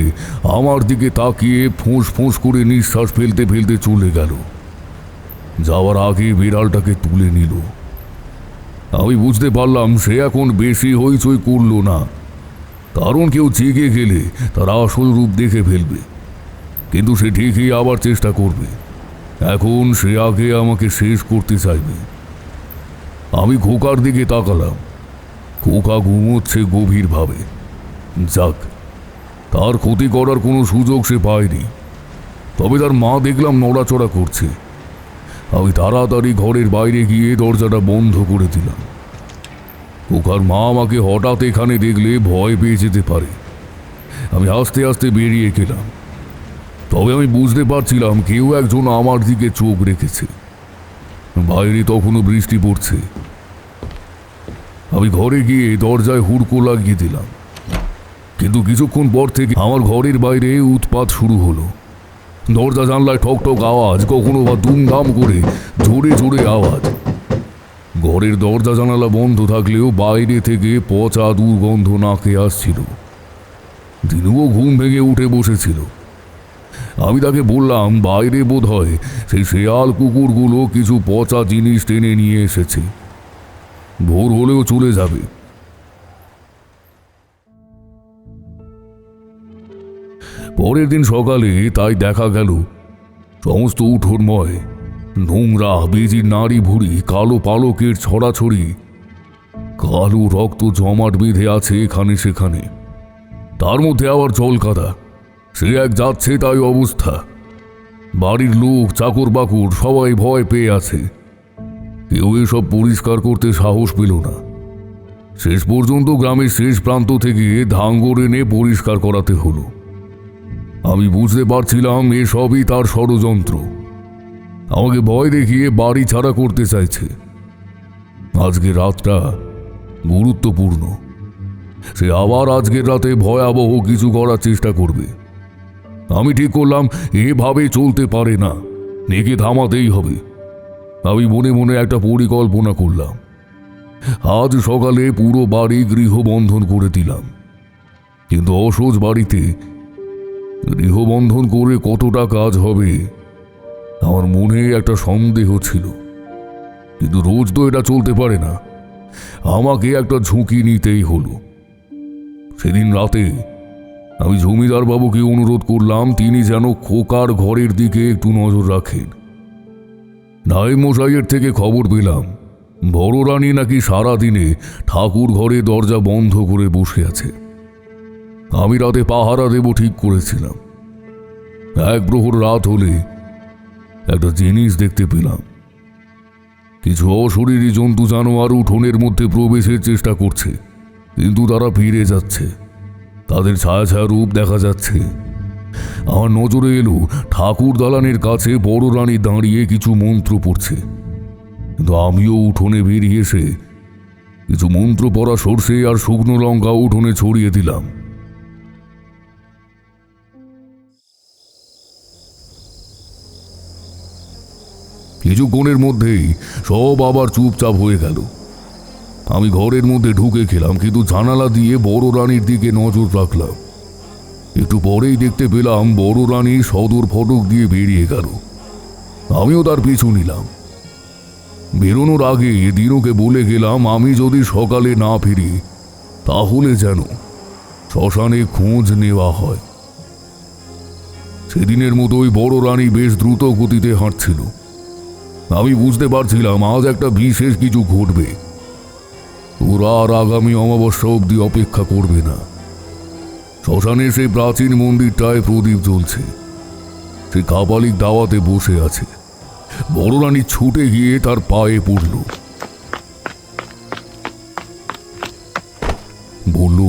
আমার দিকে তাকিয়ে ফোঁস ফোঁস করে নিঃশ্বাস ফেলতে ফেলতে চলে গেল। যাওয়ার আগে বিড়ালটাকে তুলে নিল। আমি বুঝতে পারলাম সে এখন বেশি হইচই করল না, কারণ কেউ জেগে গেলে তার আসল রূপ দেখে ফেলবে। কিন্তু সে ঠিকই আবার চেষ্টা করবে। এখন সে আগে আমাকে শেষ করতে চাইবে। আমি খোকার দিকে তাকালাম। খোকা ঘুমোচ্ছে গভীরভাবে। যাক, তার ক্ষতি করার কোনো সুযোগ সে পায়নি। তবে তার মা দেখলাম নড়াচড়া করছে। আমি তাড়াতাড়ি ঘরের বাইরে গিয়ে দরজাটা বন্ধ করে দিলাম। খোকার মা আমাকে হঠাৎ এখানে দেখলে ভয় পেয়ে যেতে পারে। আমি আস্তে আস্তে বেরিয়ে গেলাম। তবে আমি বুঝতে পারছিলাম কেউ একজন আমার দিকে চোখ রেখেছে। বাইরে তখনও বৃষ্টি পড়ছে। আমি ঘরে গিয়ে দরজায় হুড়কো লাগিয়ে দিলাম, কিন্তু কিছুক্ষণ পর থেকে আমার ঘরের বাইরে উৎপাত শুরু হলো। দরজা জানলায় ঠকঠক আওয়াজ, কখনো বা দুমদাম করে জোরে জোরে আওয়াজ। ঘরের দরজা জানালা বন্ধ থাকলেও বাইরে থেকে পচা দুর্গন্ধ নাকে আসছিল। দিনুও ঘুম ভেঙে উঠে বসেছিল। আমি তাকে বললাম বাইরে বোধ হয় সেই শেয়াল কুকুরগুলো কিছু পচা জিনিস টেনে নিয়ে এসেছে, ভোর হলেও চলে যাবে। পরের দিন সকালে তাই দেখা গেল সমস্ত উঠোনময় নোংরা বেজির নাড়ি ভুড়ি, কালো পালকের ছড়াছড়ি, কালো রক্ত জমাট বেঁধে আছে এখানে সেখানে। তার মধ্যে আবার জল কাদা। সে এক যাচ্ছে তাই অবস্থা। বাড়ির লোক, চাকর বাকর সবাই ভয় পেয়ে আছে। কেউ এসব পরিষ্কার করতে সাহস পেল না। শেষ পর্যন্ত গ্রামের শেষ প্রান্ত থেকে ধাঙ্গর এনে পরিষ্কার করাতে হলো। আমি বুঝতে পারছিলাম এসবই তার ষড়যন্ত্র। আমাকে ভয় দেখিয়ে বাড়ি ছাড়া করতে চাইছে। আজকে রাতটা গুরুত্বপূর্ণ। সে আবার আজকের রাতে ভয়াবহ কিছু করার চেষ্টা করবে। আমি ঠিক করলাম এভাবে চলতে পারে না, একে থামাতেই হবে। আমি মনে মনে একটা পরিকল্পনা করলাম। আজ সকালে পুরো বাড়ি গৃহবন্ধন করে দিলাম। কিন্তু অসহজ বাড়িতে গৃহবন্ধন করে কতটা কাজ হবে আমার মনে একটা সন্দেহ ছিল। কিন্তু রোজ তো এটা চলতে পারে না। আমাকে একটা ঝুঁকি নিতেই হলো। সেদিন রাতে আমি জমিদার বাবুকে অনুরোধ করলাম তিনি যেন খোকার ঘরের দিকে একটু নজর রাখেন। নায়েব মশাইয়ের থেকে খবর পেলাম বড় রানী নাকি সারাদিনে ঠাকুর ঘরে দরজা বন্ধ করে বসে আছে। আমি রাতে পাহারা দেব ঠিক করেছিলাম। এক প্রহর রাত হলে একটা জিনিস দেখতে পেলাম। কিছু অশরীরী জন্তু জানোয়ার উঠোনের মধ্যে প্রবেশের চেষ্টা করছে, কিন্তু তারা ফিরে যাচ্ছে। তাদের ছায়া ছায়া রূপ দেখা যাচ্ছে। আমার নজরে এলো ঠাকুর দালানের কাছে বড় রানী দাঁড়িয়ে কিছু মন্ত্র পড়ছে, কিন্তু আমিও উঠোনে বেরিয়ে এসে কিছু মন্ত্র পড়া সর্ষে আর শুকনো লঙ্কা উঠোনে ছড়িয়ে দিলাম। কিছুক্ষণের মধ্যেই সব আবার চুপচাপ হয়ে গেল। আমি ঘরের মধ্যে ঢুকে খেলাম, কিন্তু জানালা দিয়ে বড় রানীর দিকে নজর রাখলাম। একটু পরেই দেখতে পেলাম বড় রানী সদর ফটক দিয়ে বেরিয়ে গেল। আমিও তার পিছু নিলাম। বেরোনোর আগে দিনুকে বলে গেলাম আমি যদি সকালে না ফিরি তাহলে যেন শ্মশানে খোঁজ নেওয়া হয়। সেদিনের মতোই বড় রানী বেশ দ্রুত গতিতে হাঁটছিল। আমি বুঝতে পারছিলাম আজ একটা বিশেষ কিছু ঘটবে। ওরা আর আগামী অমাবস্যা অবধি অপেক্ষা করবে না। শ্মশানের সেই প্রাচীন মন্দিরটায় প্রদীপ জ্বলছে। সে কাপালিক দাওয়াতে বসে আছে। বড় রানী ছুটে গিয়ে তার পায়ে পড়ল, বলল,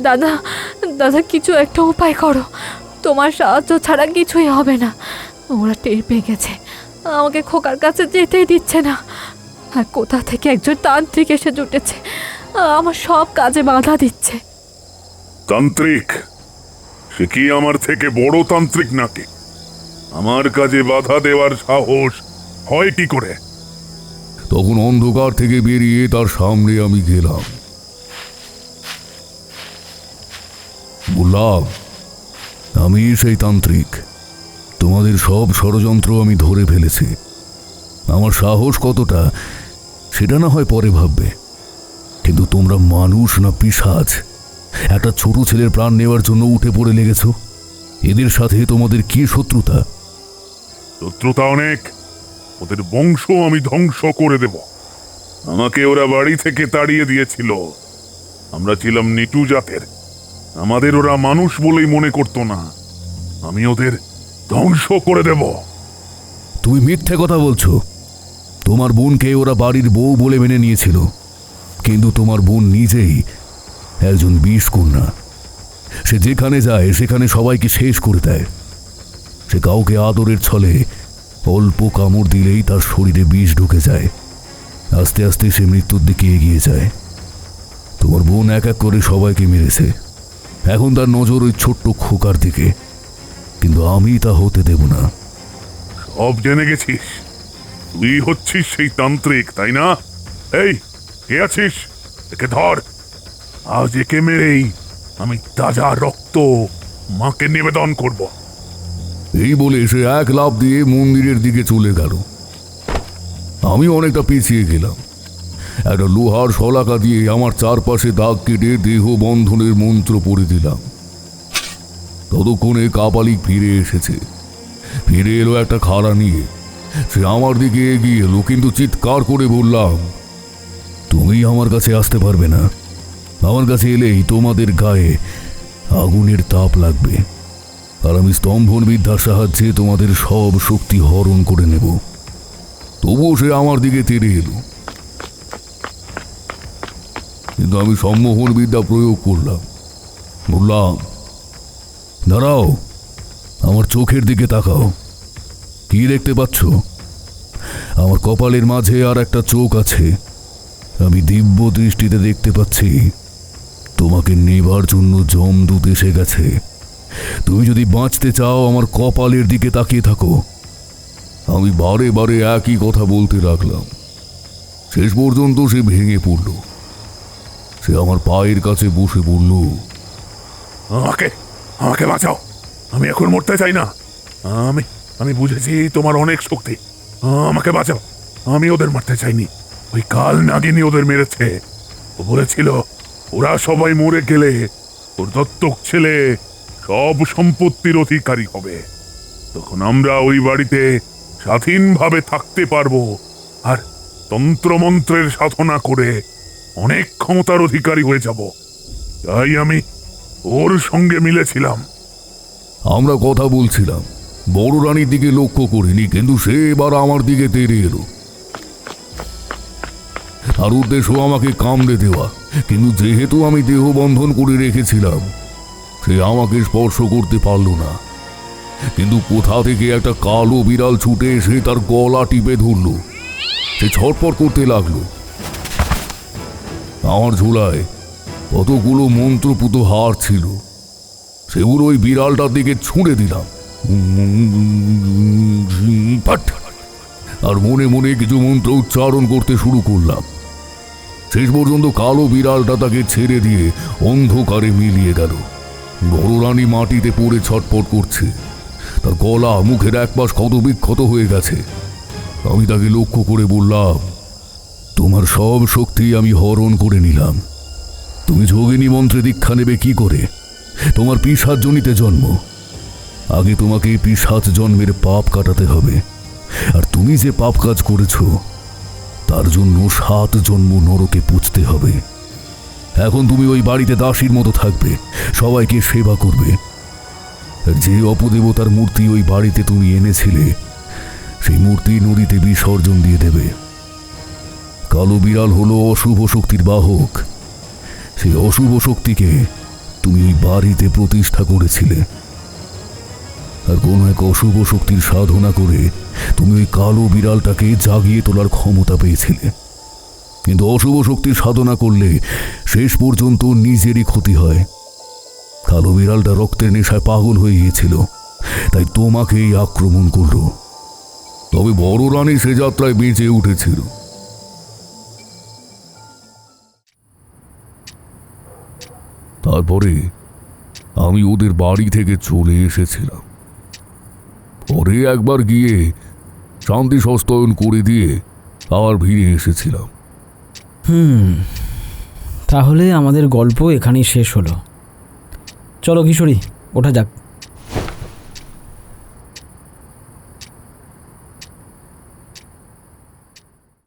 দাদা দাদা কিছু একটা উপায় করো, তোমার সাহায্য ছাড়া কিছুই হবে না। ওরা টের পেয়ে গেছে, আমাকে খোকার কাছে যেতেই দিচ্ছে না। আর কোথা থেকে একজন তান্ত্রিক এসে জুটেছে, আমার সব কাজে বাধা দিচ্ছে।
তান্ত্রিক? সে কি আমার থেকে বড় তান্ত্রিক নাকি? আমার কাজে বাধা দেওয়ার সাহস হয় কি করে?
তখন অন্ধকার থেকে বেরিয়ে তার সামনে আমি গেলাম। বললাম, আমি সেই তান্ত্রিক। তোমাদের সব ষড়যন্ত্র আমি ধরে ফেলেছি। আমার সাহস কতটা সেটা না হয় পরে ভাববে, কিন্তু তোমরা মানুষ না পিশাচ একটা ছোট ছেলের প্রাণ নেওয়ার জন্য উঠে পড়ে লেগেছ? এদের সাথে তোমাদের কি শত্রুতা?
শত্রুতা অনেক। ওদের বংশ আমি ধ্বংস করে দেব। আমাকে ওরা বাড়ি থেকে তাড়িয়ে দিয়েছিল। আমরা ছিলাম নিটু জাতের। আমাদের ওরা মানুষ বলেই মনে করতো না। আমি ওদের ধ্বংস করে দেব।
তুমি মিথ্যে কথা বলছো। তোমার বোনকে ওরা বাড়ির বউ বলে মেনে নিয়েছিল, কিন্তু তোমার বোন নিজেই একজন বিষকন্যা। সে যেখানে যায় সেখানে সবাইকে শেষ করে দেয়। সে কাউকে আদরের ছলে অল্প কামড় দিলেই তার শরীরে বিষ ঢুকে যায়। আস্তে আস্তে সে মৃত্যুর দিকে এগিয়ে যায়। তোমার বোন এক এক করে সবাইকে মেরেছে। এখন তার নজর ওই ছোট্ট খোকার দিকে, কিন্তু আমি তা হতে দেব না।
সব জেনে গেছিস? তুই হচ্ছিস সেই তান্ত্রিক, তাই না? এই, কে আছিস? একে ধর। আজ একে মেরেই আমি তাজা রক্ত মাকে নিবেদন করব।
এই বলে সে এক লাফ দিয়ে মন্দিরের দিকে চলে গেল। আমি অনেকটা পিছিয়ে গেলাম। একটা লোহার শলাকা দিয়ে আমার চারপাশে দাগ কেটে দেহ বন্ধনের মন্ত্র পড়ে দিলাম। ততক্ষণে কাপালিক ফিরে এসেছে। ফিরে এলো একটা খাড়া নিয়ে। সে আমার দিকে এগিয়ে এলো, কিন্তু চিৎকার করে বললাম, তুমি আমার কাছে আসতে পারবে না। আমার কাছে এলেই তোমাদের গায়ে আগুনের তাপ লাগবে, আর আমি স্তম্ভন বিদ্যার সাহায্যে তোমাদের সব শক্তি হরণ করে নেব। তবুও সে আমার দিকে তেড়ে এলো, কিন্তু আমি সম্মোহন বিদ্যা প্রয়োগ করলাম। বললাম, দাঁড়াও, আমার চোখের দিকে তাকাও। কি দেখতে পাচ্ছ? আমার কপালের মাঝে আর একটা চোখ আছে। আমি দিব্য দৃষ্টিতে দেখতে পাচ্ছি তোমাকে নেবার জন্য যমদূত এসে গেছে। তুমি যদি বাঁচতে চাও আমার কপালের দিকে তাকিয়ে থাকো। আমি বারে বারে একই কথা বলতে লাগলাম। শেষ পর্যন্ত সে ভেঙে পড়ল। সে আমার পায়ের কাছে বসে বলল,
আমাকে আমাকে বাঁচাও। আমি এখন মরতে চাই না। আমি বুঝেছি তোমার অনেক শক্তি। আমাকে বাঁচাও, আমি ওদের মারতে চাইনি, ওই কাল নাগিনী ওদের মেরেছে। ও বলেছিল ওরা সবাই মরে গেলে ওর দত্তক ছেলে সব সম্পত্তির অধিকারী হবে, তখন আমরা ওই বাড়িতে স্বাধীনভাবে থাকতে পারবো আর তন্ত্রমন্ত্রের সাধনা করে অনেক ক্ষমতার অধিকারী হয়ে যাব। তাই আমি ওর সঙ্গে মিলেছিলাম।
আমরা কথা বলছিলাম, বড় রানীর দিকে লক্ষ্য করিনি, কিন্তু সে এবার আমার দিকে তেড়ে এলো। আর উদ্দেশ্য আমাকে কামড়ে দেওয়া, কিন্তু যেহেতু আমি দেহ বন্ধন করে রেখেছিলাম, সে আমাকে স্পর্শ করতে পারল না। কিন্তু কোথা থেকে একটা কালো বিড়াল ছুটে এসে তার গলা টিপে ধরল। সে ছটপট করতে লাগলো। আমার ঝোলায় কতগুলো মন্ত্রপুত হার ছিল, সেগুলো ওই বিড়ালটার দিকে ছুঁড়ে দিলাম। ফাট! আর মনে মনে কিছু মন্ত্র উচ্চারণ করতে শুরু করলাম। শেষ পর্যন্ত কালো বিড়ালটা তাকে ছেড়ে দিয়ে অন্ধকারে মিলিয়ে গেল। বড় রানী মাটিতে পড়ে ছটপট করছে, তার গলা মুখের এক পাশ ক্ষতবিক্ষত হয়ে গেছে। আমি তাকে লক্ষ্য করে বললাম, তোমার সব শক্তি আমি হরণ করে নিলাম। তুমি যোগিনী মন্ত্রে দীক্ষা নেবে কি করে? তোমার পিশাচ জনিতে জন্ম, আগে তোমাকে পিশাচ জন্মের পাপ কাটাতে হবে। আর তুমি যে পাপ কাজ করেছো তার জন্য 7 জন্ম নরকে পুজতে হবে। এখন তুমি ওই বাড়িতে দাসীর মতো থাকবে, সবাইকে সেবা করবে। আর যে অপদেবতার মূর্তি ওই বাড়িতে তুমি এনেছিলে, সেই মূর্তি নদীতে বিসর্জন দিয়ে দেবে। কালো বিড়াল হলো অশুভ শক্তির বাহক। সেই অশুভ শক্তিকে তুমি ওই বাড়িতে প্রতিষ্ঠা করেছিলে। আর কোন এক অশুভ শক্তির সাধনা করে তুমি ওই কালো বিড়ালটাকে জাগিয়ে তোলার ক্ষমতা পেয়েছিলে। কিন্তু অশুভ শক্তির সাধনা করলে শেষ পর্যন্ত নিজেরই ক্ষতি হয়। কালো বিড়ালটা রক্তের নেশায় পাগল হয়ে গিয়েছিল, তাই তোমাকেই আক্রমণ করল। তবে বড় রানী সে যাত্রায় বেঁচে উঠেছিল। তারপরে আমি ওদের বাড়ি থেকে চলে এসেছিলাম। পরে একবার গিয়ে শান্তি সস্তয়ন করে দিয়ে আবার ফিরে এসেছিলাম।
তাহলে আমাদের গল্প এখানেই শেষ হলো। চলো কিশোরী, ওঠা যাক।